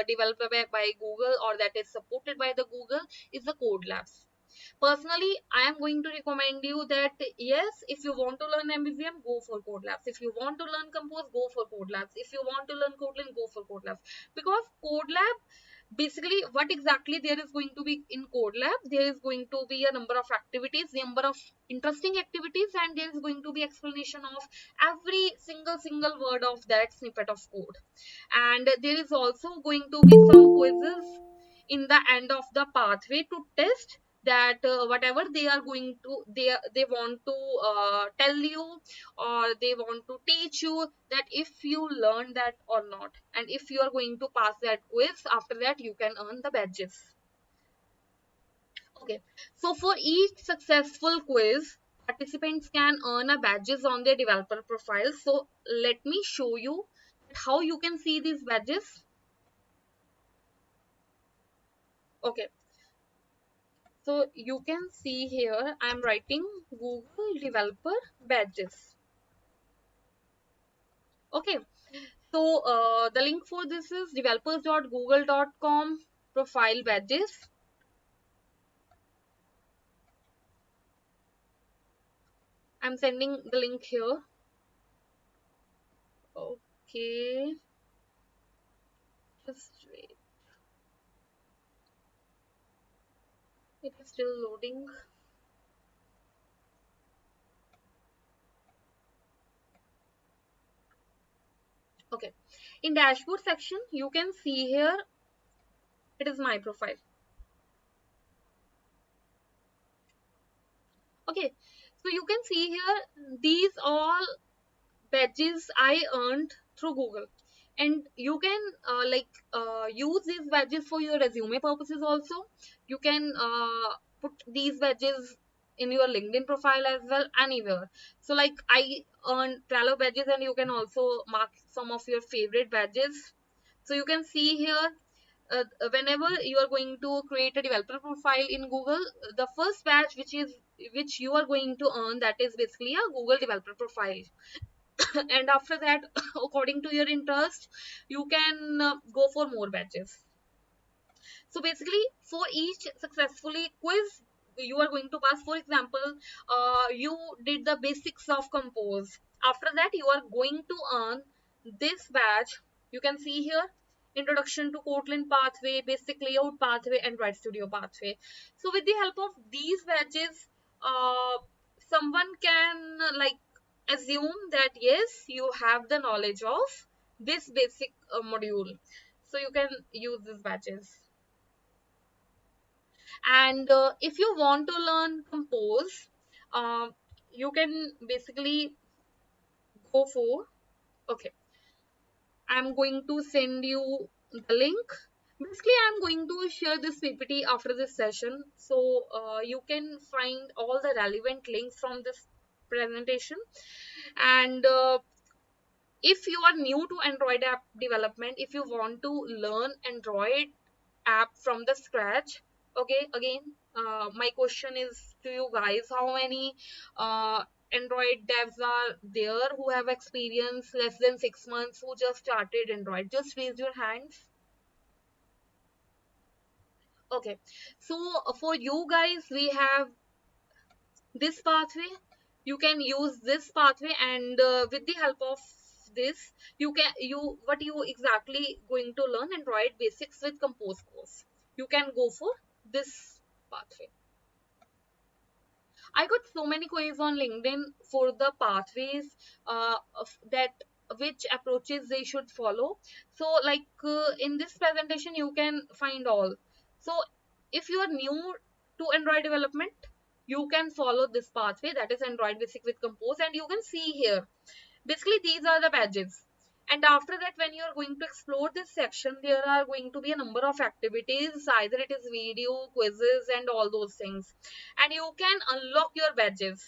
developed by Google or that is supported by the Google is the code labs. Personally, I am going to recommend you that yes, if you want to learn MVVM, go for Code Labs. If you want to learn Compose, go for Code Labs. If you want to learn Kotlin, go for Code Labs. Because Code Lab, basically, what exactly there is going to be in Code Lab, there is going to be a number of activities, number of interesting activities, and there is going to be explanation of every single word of that snippet of code. And there is also going to be some quizzes in the end of the pathway to test that whatever they are going to they want to tell you, or they want to teach you, that if you learn that or not, and if you are going to pass that quiz, after that you can earn the badges. Okay, so for each successful quiz, participants can earn a badges on their developer profile. So let me show you how you can see these badges. Okay, so you can see here I'm writing Google Developer Badges. Okay, so the link for this is developers.google.com profile badges. I'm sending the link here. Okay, just wait. It is still loading. Okay, in dashboard section, you can see here it is my profile. Okay, so you can see here these all badges I earned through Google, and you can use these badges for your resume purposes also. You can put these badges in your LinkedIn profile as well, anywhere. So like I earned 12 badges, and you can also mark some of your favorite badges. So you can see here whenever you are going to create a developer profile in Google, the first badge which you are going to earn, that is basically a Google developer profile. And after that, according to your interest, you can go for more badges. So basically, for each successfully quiz you are going to pass, for example, you did the basics of Compose. After that, you are going to earn this badge. You can see here, introduction to Kotlin pathway, basic layout pathway, and Write Studio pathway. So with the help of these badges, someone can assume that yes, you have the knowledge of this basic module. So you can use these badges. And if you want to learn Compose, you can basically go for, okay, I'm going to send you the link. Basically, I'm going to share this PPT after this session, so you can find all the relevant links from this presentation. And if you are new to Android app development, if you want to learn Android app from the scratch, okay, again, my question is to you guys, how many Android devs are there who have experience less than 6 months, who just started Android? Just raise your hands. Okay, so for you guys, we have this pathway. You can use this pathway, and with the help of this, you what you exactly going to learn Android basics with Compose course. You can go for this pathway. I got so many queries on LinkedIn for the pathways of that which approaches they should follow. So like in this presentation, you can find all. So if you are new to Android development, you can follow this pathway, that is Android basic with Compose, and you can see here. Basically, these are the badges. And after that, when you are going to explore this section, there are going to be a number of activities, either it is video, quizzes, and all those things. And you can unlock your badges.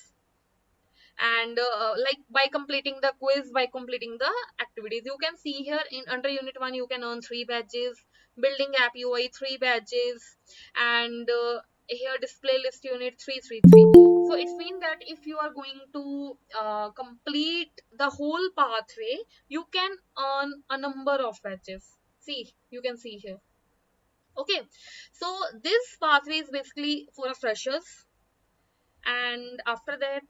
And like by completing the quiz, by completing the activities, you can see here in under unit 1, you can earn 3 badges, building app UI 3 badges, and here display list unit 333. So it's mean that if you are going to complete the whole pathway, you can earn a number of badges. See, you can see here. Okay, so this pathway is basically for freshers, and after that,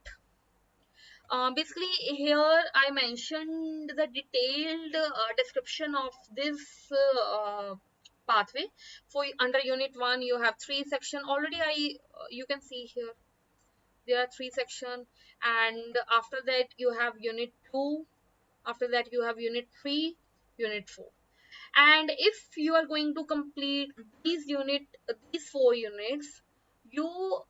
basically here I mentioned the detailed description of this pathway. For under unit 1 you have 3 section already. You can see here there are 3 section, and after that you have unit 2, after that you have unit 3, unit 4. And if you are going to complete these 4 units, you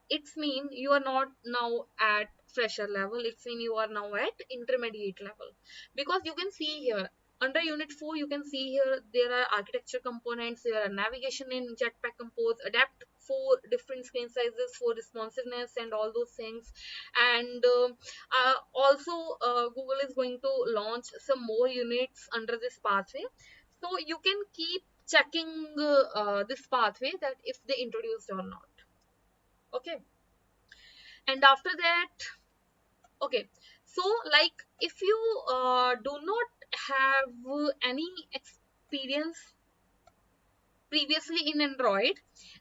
it's mean you are not now at fresher level, it's mean you are now at intermediate level. Because you can see here under unit 4, you can see here there are architecture components, there are navigation in Jetpack Compose, adapt for different screen sizes for responsiveness and all those things. And also Google is going to launch some more units under this pathway, so you can keep checking this pathway that if they introduced or not. Okay, and after that, okay, so like if you do not have any experience previously in Android,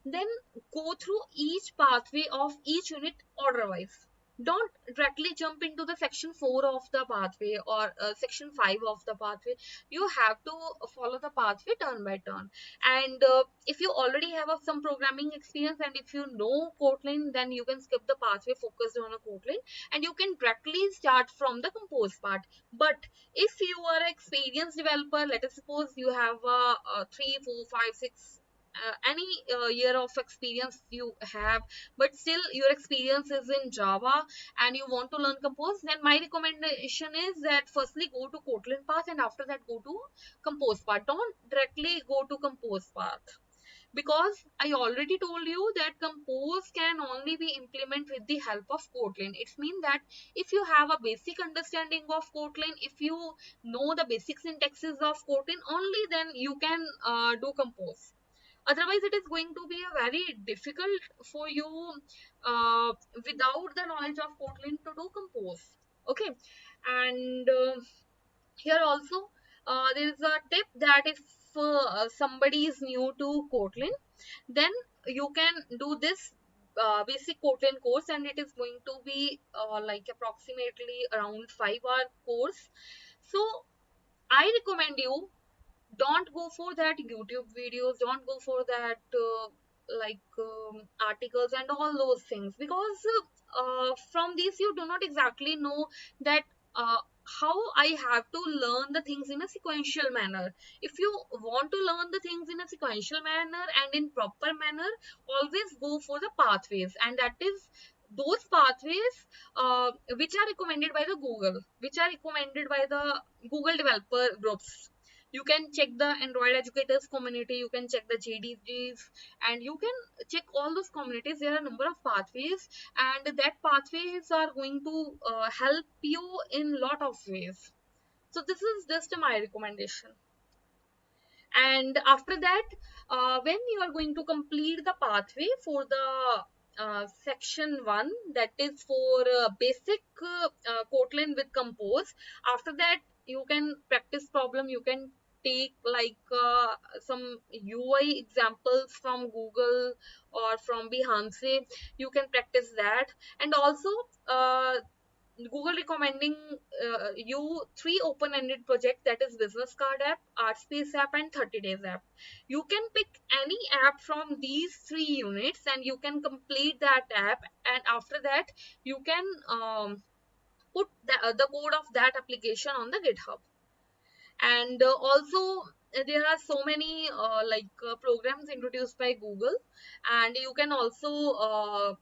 then go through each pathway of each unit order wise. Don't directly jump into the section 4 of the pathway or section 5 of the pathway. You have to follow the pathway turn by turn. And if you already have some programming experience and if you know Kotlin, then you can skip the pathway focused on a Kotlin and you can directly start from the compose part. But if you are an experienced developer, let us suppose you have 3, 4, 5, 6 any year of experience you have, but still your experience is in Java and you want to learn Compose, then my recommendation is that firstly go to Kotlin path and after that go to Compose path. Don't directly go to Compose path, because I already told you that Compose can only be implemented with the help of Kotlin. It means that if you have a basic understanding of Kotlin, if you know the basic syntaxes of Kotlin, only then you can do Compose. Otherwise, it is going to be a very difficult for you without the knowledge of Kotlin to do Compose. Okay, and here also there is a tip that if somebody is new to Kotlin, then you can do this basic Kotlin course, and it is going to be like approximately around 5-hour course. So I recommend you, don't go for that YouTube videos, don't go for that articles and all those things, because from these you do not exactly know that how I have to learn the things in a sequential manner. If you want to learn the things in a sequential manner and in proper manner, always go for the pathways, and that is those pathways which are recommended by the Google, which are recommended by the Google developer groups. You can check the Android educators community, you can check the JDGs, and you can check all those communities. There are a number of pathways, and that pathways are going to help you in lot of ways. So this is just my recommendation. And after that, when you are going to complete the pathway for the section 1, that is for basic Kotlin with Compose, after that you can practice problem, you can take like some UI examples from Google or from Behance, you can practice that. And also Google recommending you 3 open-ended projects, that is business card app, art space app, and 30 days app. You can pick any app from these 3 units and you can complete that app, and after that you can put the code of that application on the GitHub. And also there are so many programs introduced by Google, and you can also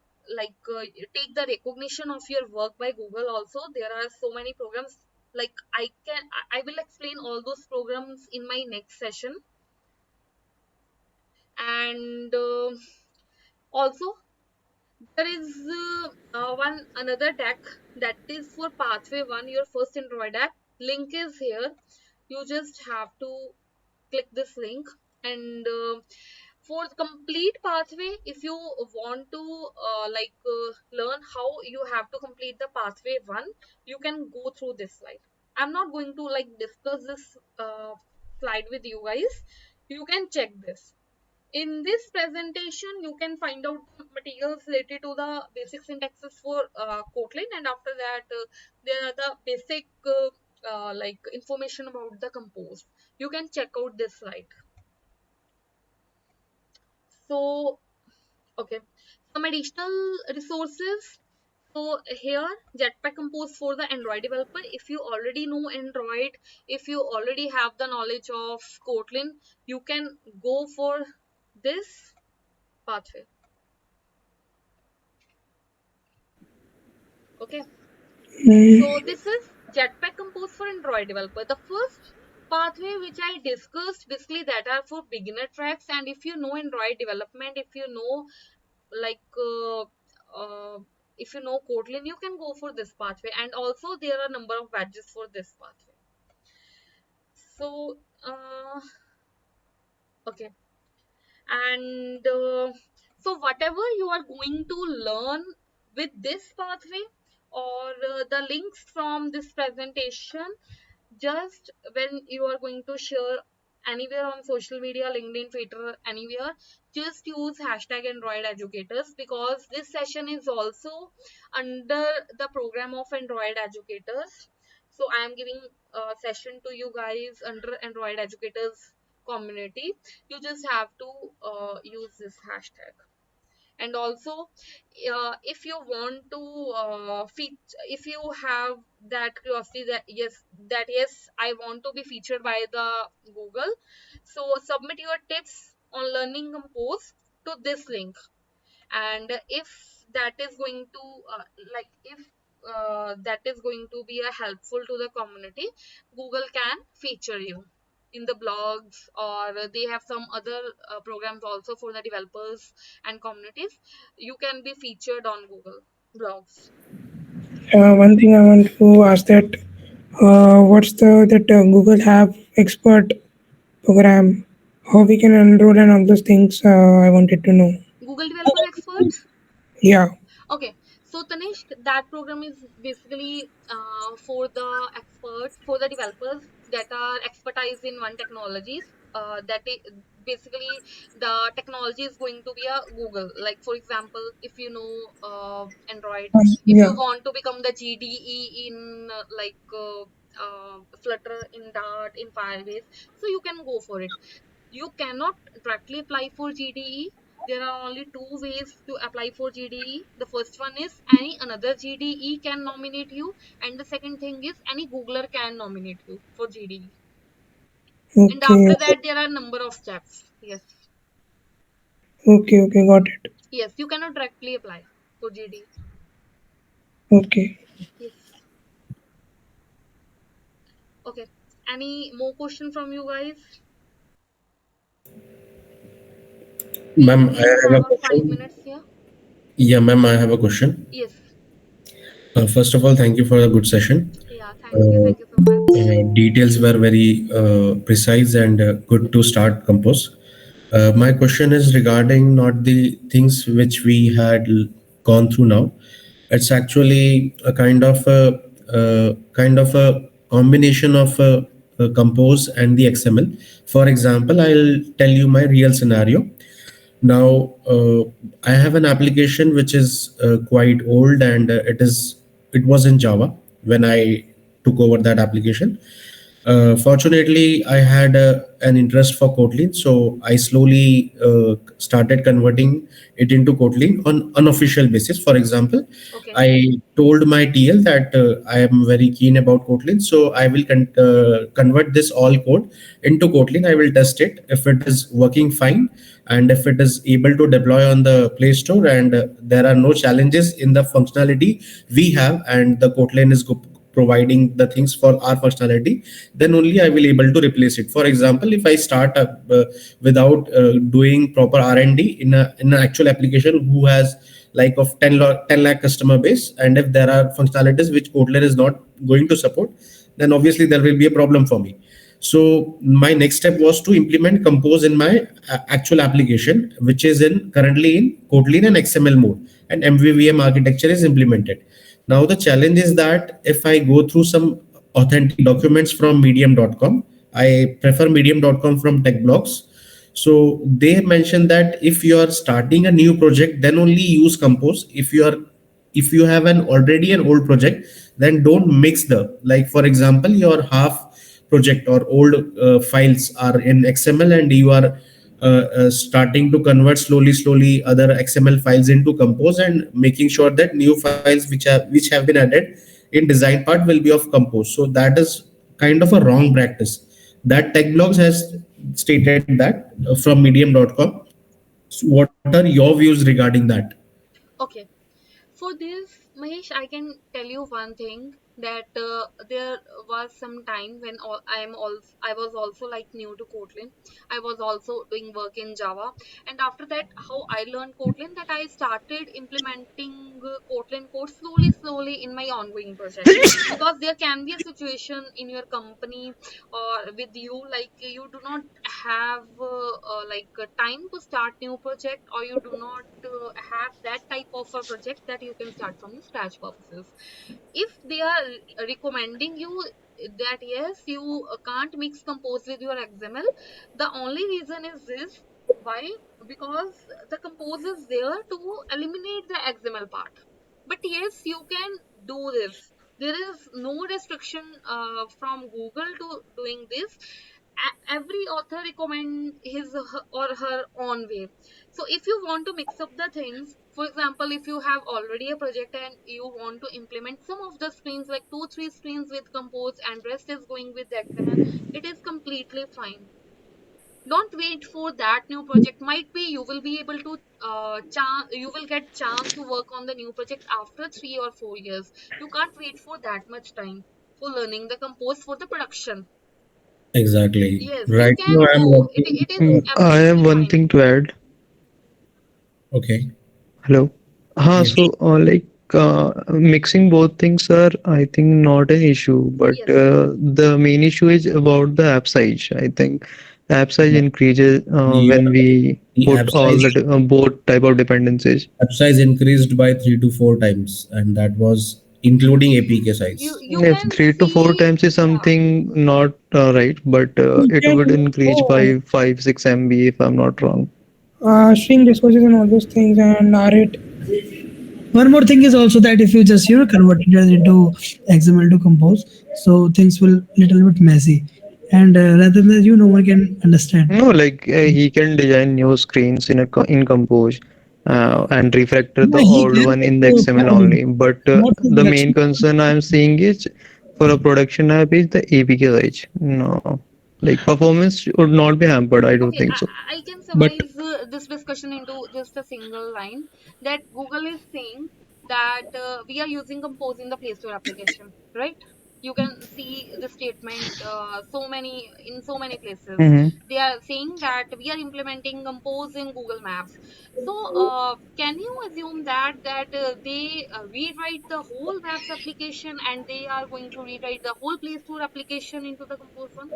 take the recognition of your work by Google. Also there are so many programs, like I will explain all those programs in my next session. And also there is one another deck that is for pathway 1, your first Android app. Link is here, you just have to click this link. And for the complete pathway, if you want to learn how you have to complete the pathway 1, you can go through this slide. I'm not going to like discuss this slide with you guys, you can check this. In this presentation, you can find out materials related to the basic syntaxes for Kotlin, and after that, there are the basic like information about the compose. You can check out this slide. So, okay, some additional resources. So here, Jetpack Compose for the Android developer. If you already know Android, if you already have the knowledge of Kotlin, you can go for this pathway. Okay. So this is Jetpack Compose for Android developer. The first pathway which I discussed, basically that are for beginner tracks. And if you know Android development, if you know like if you know Kotlin, you can go for this pathway. And also there are a number of badges for this pathway. So okay, and so whatever you are going to learn with this pathway or the links from this presentation, just when you are going to share anywhere on social media, LinkedIn, Twitter, anywhere, just use hashtag Android Educators, because this session is also under the program of Android Educators. So I am giving a session to you guys under Android Educators community. You just have to use this hashtag. And also, if you want to if you have that curiosity that yes, I want to be featured by the Google, so submit your tips on learning compose to this link. And if that is going to like if that is going to be a helpful to the community, Google can feature you in the blogs, or they have some other programs also for the developers and communities. You can be featured on Google blogs. One thing I want to ask that what's the that Google have expert program? How we can enroll and all those things? I wanted to know. Google developer expert. Yeah. Okay, so Tanishq, that program is basically for the experts, for the developers that are expertise in one technologies. Basically the technology is going to be a Google. Like for example, if you know Android, if you Yeah. want to become the GDE in Flutter, in Dart, in Firebase, so you can go for it. You cannot directly apply for GDE. There are only two ways to apply for GDE. The first one is any another GDE can nominate you, and the second thing is any Googler can nominate you for GDE. And Okay. after that, there are a number of steps. Yes, Okay. Okay. Got it. yes, you cannot directly apply for GDE. Okay. Yes. Okay. Any more question from you guys? Ma'am, I We have a have a 5 minutes question. here. Yeah, ma'am, I have a question. Yes. First of all, thank you for a good session. Yeah. Thank you. Uh, Thank you so much. Details were very precise and good to start compose. My question is regarding not the things which we had gone through now. It's actually a kind of a combination of compose and the XML. For example, I'll tell you my real scenario. Now, I have an application which is quite old, and it was in Java when I took over that application. Fortunately, I had an interest for Kotlin, so I slowly started converting it into Kotlin on unofficial basis. For example, Okay. I told my TL that I am very keen about Kotlin, so I will convert this all code into Kotlin. I will test it if it is working fine, and if it is able to deploy on the Play Store, and there are no challenges in the functionality we have, and the Kotlin is providing the things for our functionality, then only I will able to replace it. For example, if I start up without doing proper R&D in an actual application who has like of 10 lakh customer base, and if there are functionalities which Kotlin is not going to support, then obviously there will be a problem for me. So my next step was to implement compose in my actual application, which is in currently in Kotlin and XML mode, and MVVM architecture is implemented. Now the challenge is that if I go through some authentic documents from medium.com, I prefer medium.com from tech blogs. So they mentioned that if you are starting a new project, then only use compose. If you have an already an old project, then don't mix the, like for example, your half project or old files are in XML, and you are starting to convert slowly other XML files into compose, and making sure that new files which have been added in design part will be of compose. So that is kind of a wrong practice that TechBlogs has stated that from medium.com. So what are your views regarding that? Okay. For this, Mahesh, I can tell you one thing that there was some time when I was also like new to Kotlin. I was also doing work in Java, and after that, how I learned Kotlin, that I started implementing Kotlin code slowly in my ongoing project, because there can be a situation in your company or with you, like you do not have time to start new project, or you do not have that type of a project that you can start from the scratch purposes. If they are recommending you that yes, you can't mix compose with your XML, the only reason is this. Why? Because the compose is there to eliminate the XML part. But yes, you can do this. There is no restriction from Google to doing this. Every author recommend or her own way. So if you want to mix up the things, for example, if you have already a project and you want to implement some of the screens, like 2 3 screens with compose and rest is going with XML, it is completely fine. Don't wait for that new project. Might be you will be able to you will get chance to work on the new project after 3 or 4 years. You can't wait for that much time for learning the compose for the production. Exactly. Yes, you Right now can I'm do it. working. It is I have absolutely one fine. thing to add. Okay. Hello. Yes. So mixing both things are, I think, not an issue, but Yes. the main issue is about the app size. I think app size Yeah. increases when Yeah. we The put all both type of dependencies. app size increased by 3 to 4 times, and that was including APK You size. you If can three to four see, times is yeah. something not right, but We it can would increase also by 5 6 MB if I'm not wrong. string resources and all those things and rate. One more thing is also that if you just convert it into XML to compose, so things will little bit messy, and rather than no one can understand. No, like he can design new screens in in Compose and refactor the Yeah, he old can one in the do XML properly, only. But not for the main production. concern I'm seeing is for a production app is the APK size. No, like performance would not be hampered. I don't Okay, think so. I can But summarize this discussion into just a single line, that Google is saying that we are using Compose in the Play Store application, right? You can see the statement so many places. Hmm. They are saying that we are implementing Compose in Google Maps. So can you assume that they rewrite the whole Maps application, and they are going to rewrite the whole Play Store application into the Compose one?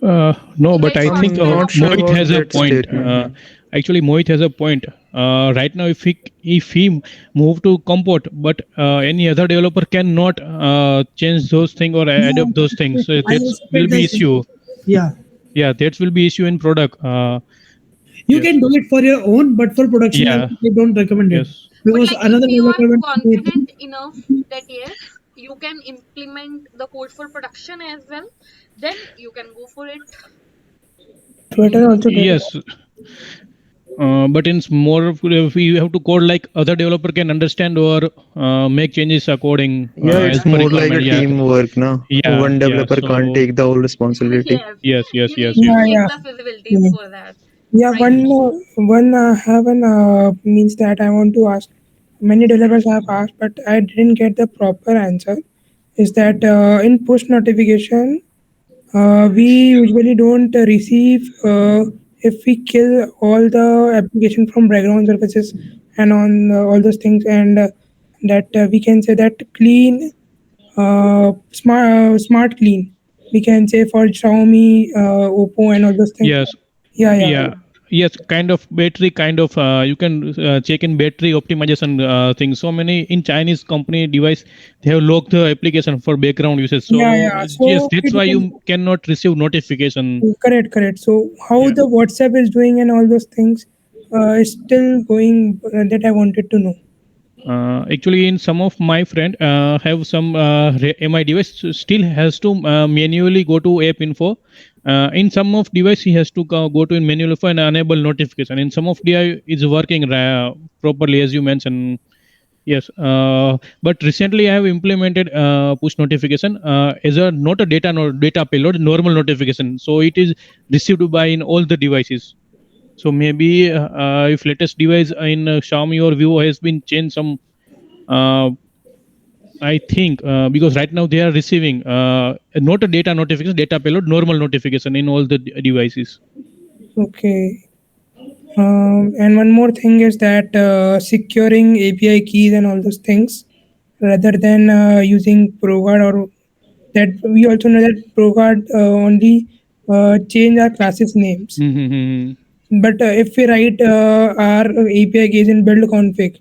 no, but Like I think I'm percentage not of sure Mohit time. about has a that point. statement. Actually, Mohit has a point. Right now, if he move to Compot, but any other developer cannot change those things or add up Yeah, those things. So I that also will felt the be same. issue. Yeah, Yeah, that will be issue in product. you Yes. can do it for your own, but for production, Yeah. I don't recommend it Yes. But because like if another you are developer will do it. confident enough that yes, you can implement the code for production as well, then you can go for it. Twitter also did it. Yes. But in more, if you have to code like other developer can understand or make changes according Yeah, as it's per more like requirement. a Yeah. teamwork, now. Yeah. One Yeah. developer can't So take the whole responsibility. Yes, yes. Yes. you Yes. need to Yeah, Yes. check yeah. the feasibilities Yeah, for that. yeah. Right, Mahesh? One have an means that I want to ask. Many developers have asked, but I didn't get the proper answer. Is that in push notification, we usually don't receive if we kill all the application from background services and on all those things, and that we can say that clean, smart clean. We can say for Xiaomi, Oppo, and all those things. Yes. Yeah, yeah. Yeah. Yes, kind of battery, kind of you can check in battery optimization things. So many in Chinese company device, they have locked the application for background usage. So Yeah, yeah. yes, So that's it why you will, cannot receive notification. correct, correct. So how Yeah. the WhatsApp is doing and all those things is still going, that I wanted to know. Actually, in some of my friend have some MI device still has to manually go to app info. In some of device he has to go to in manual info and enable notification. In some of DI is working properly as you mentioned. Yes, but recently I have implemented push notification as a not a data data payload, normal notification. So it is received by in all the devices. So maybe if latest device in Xiaomi or Vivo has been changed some, uh, I think because right now they are receiving not a data notification, data payload, normal notification in all the devices. Okay. And one more thing is that securing API keys and all those things rather than using ProGuard, or that we also know that ProGuard only change our classes names. Mm-hmm. But if we write our API keys in build config,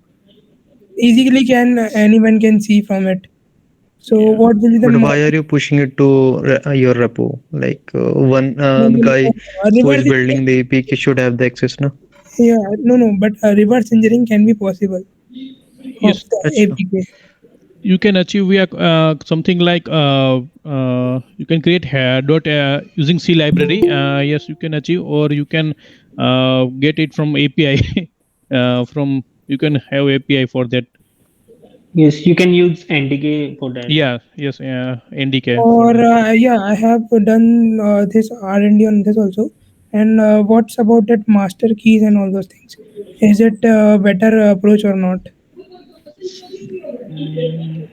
easily can anyone can see from it. So Yeah. what will be the But why are you pushing it to your repo? Like one no, the no, guy who is reverse building engineering? the APK should have the access now. Yeah, no, but reverse engineering can be possible of Yes, the Acha. APK. you can achieve via something like you can create dot using C library. Yes, you can achieve, or you can get it from API. From you can have API for that. Yes, you can use NDK for that. Yeah. Yes. NDK for Or that. yeah, I have done this R&D on this also. And what's about that master keys and all those things? Is it a better approach or not? Mm,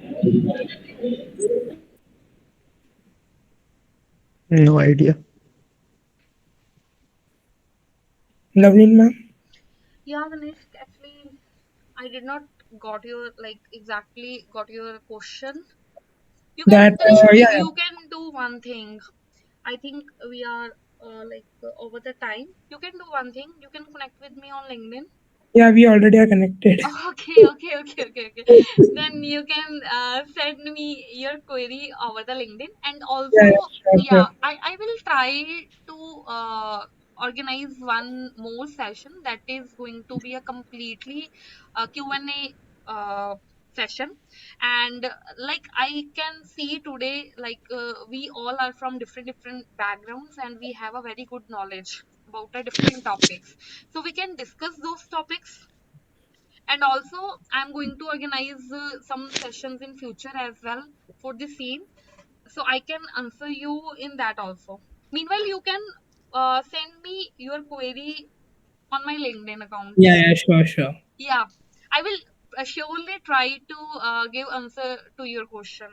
No idea. Lovely, ma'am. Yeah, Ganesh, actually, I did not got your like exactly got your question. You can That yeah, yeah, you can do one thing. I think we are over the time. You can do one thing. You can connect with me on LinkedIn. yeah. We already are connected. Okay. Then you can send me your query over the LinkedIn, and Yeah, also, yeah, sure, yeah, sure. I will try to organize one more session that is going to be a completely Q&A session. And like I can see today, like we all are from different backgrounds, and we have a very good knowledge about the different topics, so we can discuss those topics. And also I'm going to organize some sessions in future as well for the same, so I can answer you in that also. Meanwhile, you can send me your query on my LinkedIn account. Yeah, yeah, sure, sure. Yeah, I will surely try to give answer to your question.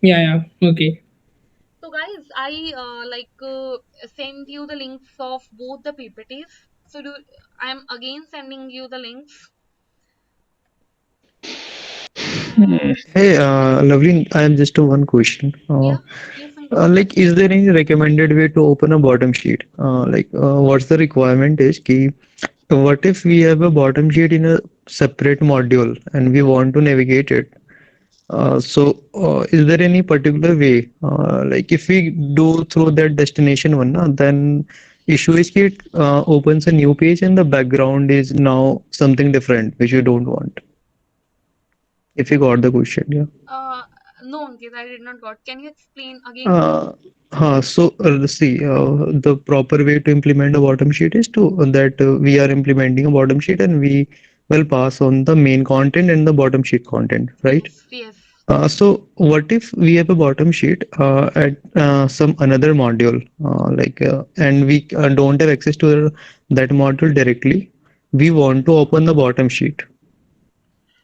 Yeah, yeah. Okay. So guys, I send you the links of both the PPTs. So do I'm again sending you the links. mm, Hey, lovely. I have just one question. Yeah, yes, Ankit. Like, is there any recommended way to open a bottom sheet? What's the requirement is key? What if we have a bottom sheet in a separate module and we want to navigate it? Is there any particular way? Like, if we do through that destination one, then issue is it opens a new page and the background is now something different, which you don't want. If you got the question, yeah. Uh, no, Ankit, I did not got. Can you explain again? The proper way to implement a bottom sheet is to that we are implementing a bottom sheet and we will pass on the main content and the bottom sheet content, right? Yes, yes. What if we have a bottom sheet at some another module, and we don't have access to that module directly? We want to open the bottom sheet.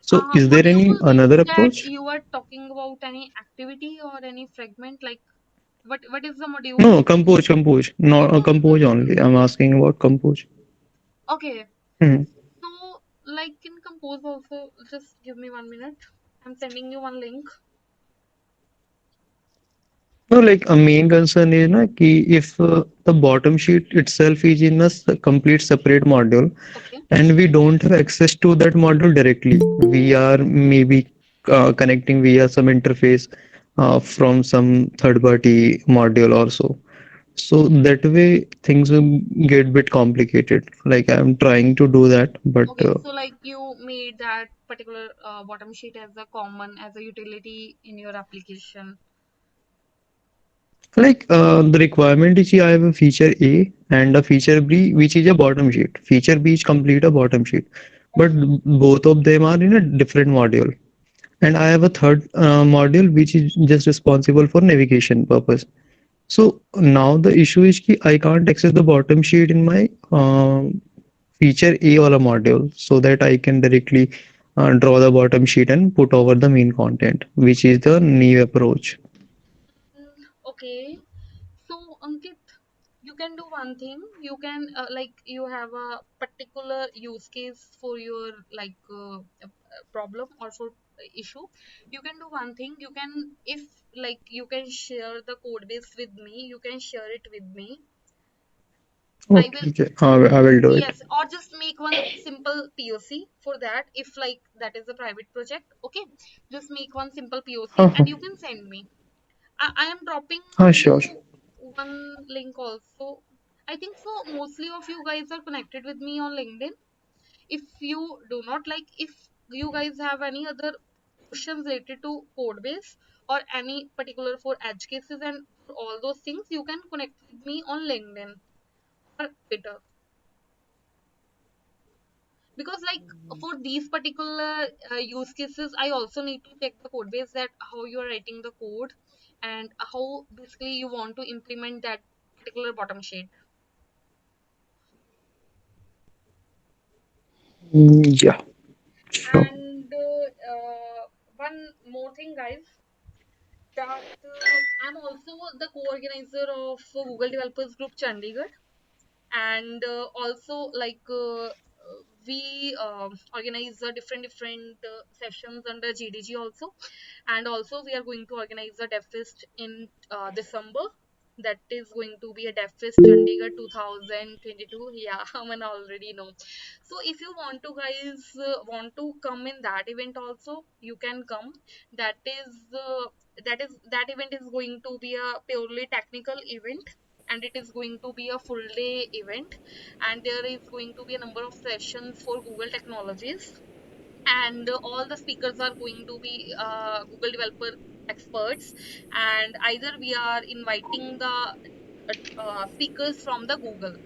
So, is there any Module another means that approach? you are talking about any activity or any fragment. Like, what is the module? No, compose, no, compose only. I'm asking about compose. Okay. Hmm. So, like in Compose also, just give me 1 minute. I'm sending you one link. No, like a main concern is na कि if the bottom sheet itself is in a complete separate module Okay. and we don't have access to that module directly, we are maybe connecting via some interface from some third party module or so. So that way things will get bit complicated. Like I'm trying to do that, but Okay, so like you made that particular bottom sheet as a common as a utility in your application. like the requirement is I have a feature A and a feature B, which is a bottom sheet. Feature B is complete a bottom sheet, but both of them are in a different module. And I have a third module which is just responsible for navigation purpose. So now the issue is कि I can't access the bottom sheet in my feature A or a module so that I can directly draw the bottom sheet and put over the main content, which is the new approach. Okay, so Ankit, you can do one thing. You can like you have a particular use case for your like problem or for issue. You can do one thing. You can if like you can share the code base with me. You can share it with me. I will. Okay, okay. I will do it. Yes, or just make one simple POC for that if like that is a private project. Okay, just make one simple POC Uh-huh. and you can send me. I am dropping Sure. you one link also. I think so. Mostly of you guys are connected with me on LinkedIn. If you do not like, if you guys have any other questions related to code base or any particular for edge cases and for all those things, you can connect with me on LinkedIn or Twitter. Because like for these particular use cases I also need to check the code base that how you are writing the code and how basically you want to implement that particular bottom sheet. Yeah, sure. And one more thing guys, that I'm also the co-organizer of Google Developers Group Chandigarh, and also like we organize different sessions under GDG also, and also we are going to organize a DevFest in December. That is going to be a DevFest Chandigarh 2022. Yeah, I already know. So if you want to guys want to come in that event also, you can come. That is that event is going to be a purely technical event, and it is going to be a full day event, and there is going to be a number of sessions for Google technologies, and all the speakers are going to be Google developer experts, and either we are inviting the speakers from the Google.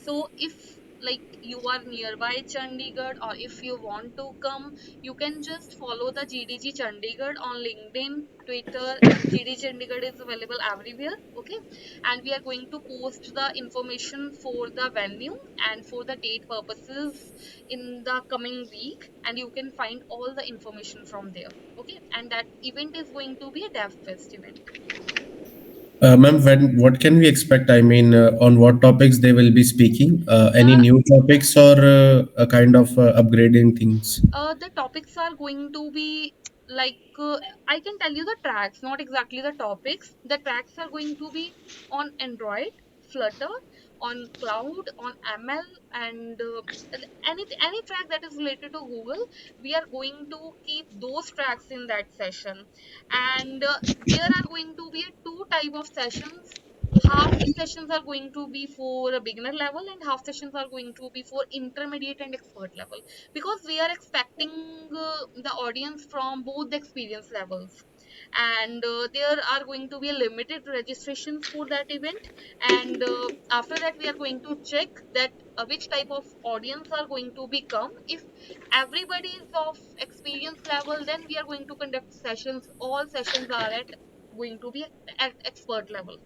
So if like you are nearby Chandigarh or if you want to come, you can just follow the GDG Chandigarh on LinkedIn, Twitter. GDG Chandigarh is available everywhere. Okay, and we are going to post the information for the venue and for the date purposes in the coming week, and you can find all the information from there. Okay, and that event is going to be a dev fest event. Ma'am, what can we expect? I mean, on what topics they will be speaking? Any The new topics or a kind of upgrading things? the topics are going to be like I can tell you the tracks, not exactly the topics. The tracks are going to be on Android, Flutter, on cloud, on ML, and any track that is related to Google. We are going to keep those tracks in that session, and there are going to be two type of sessions. Half sessions are going to be for a beginner level and half sessions are going to be for intermediate and expert level, because we are expecting the audience from both the experience levels, and there are going to be a limited registrations for that event, and after that we are going to check that which type of audience are going to become. If everybody is of experience level, then we are going to conduct sessions, all sessions are at going to be at expert level,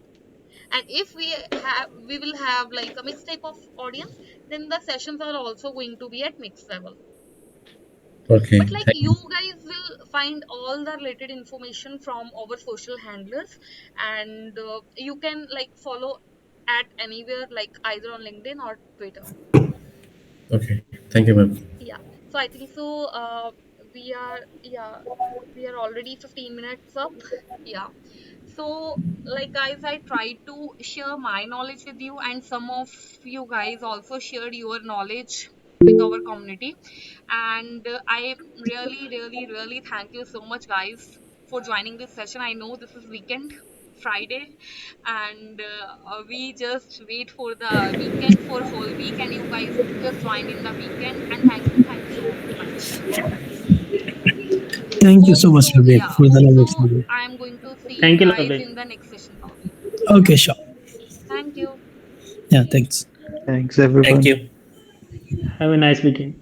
and if we will have like a mixed type of audience, then the sessions are also going to be at mixed level. But Okay, like thank you you. guys will find all the related information from our social handlers, and you can like follow at anywhere, like either on LinkedIn or Twitter. Okay, thank you, ma'am. Yeah, so I think so we are, yeah, we are already 15 minutes up. Yeah, So, like guys, I tried to share my knowledge with you, and some of you guys also shared your knowledge with our community. And I really, really, really thank you so much, guys, for joining this session. I know this is weekend, Friday, and we just wait for the weekend for whole week, and you guys just joined in the weekend. And thank you so much. Thank you Hope so much, so, Vivek, yeah. for the Hope knowledge. so. I am going to see you Thank you, guys Lavik. in the next session probably. Okay, sure. Thank you. Yeah, thanks. Thanks, Thank everyone. you. Have a nice weekend.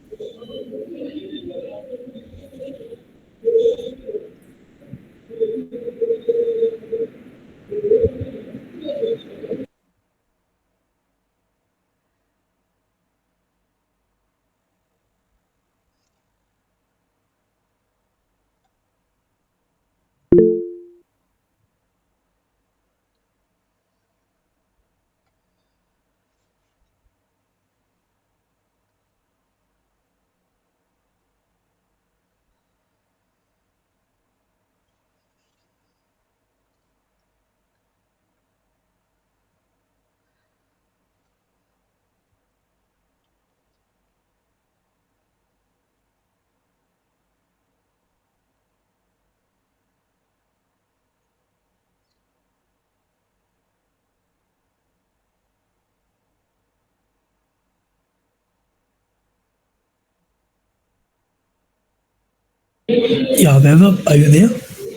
Yeah, Vaibhav, are you there?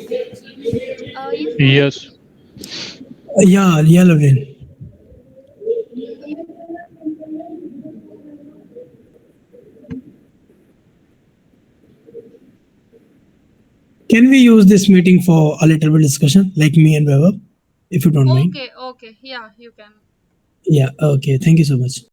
Yes, Vivek. Yes. Yeah, Lovin. Can we use this meeting for a little bit discussion, like me and Vaibhav, if you don't mind? Okay, okay. Yeah, you can. Yeah, okay. Thank you so much.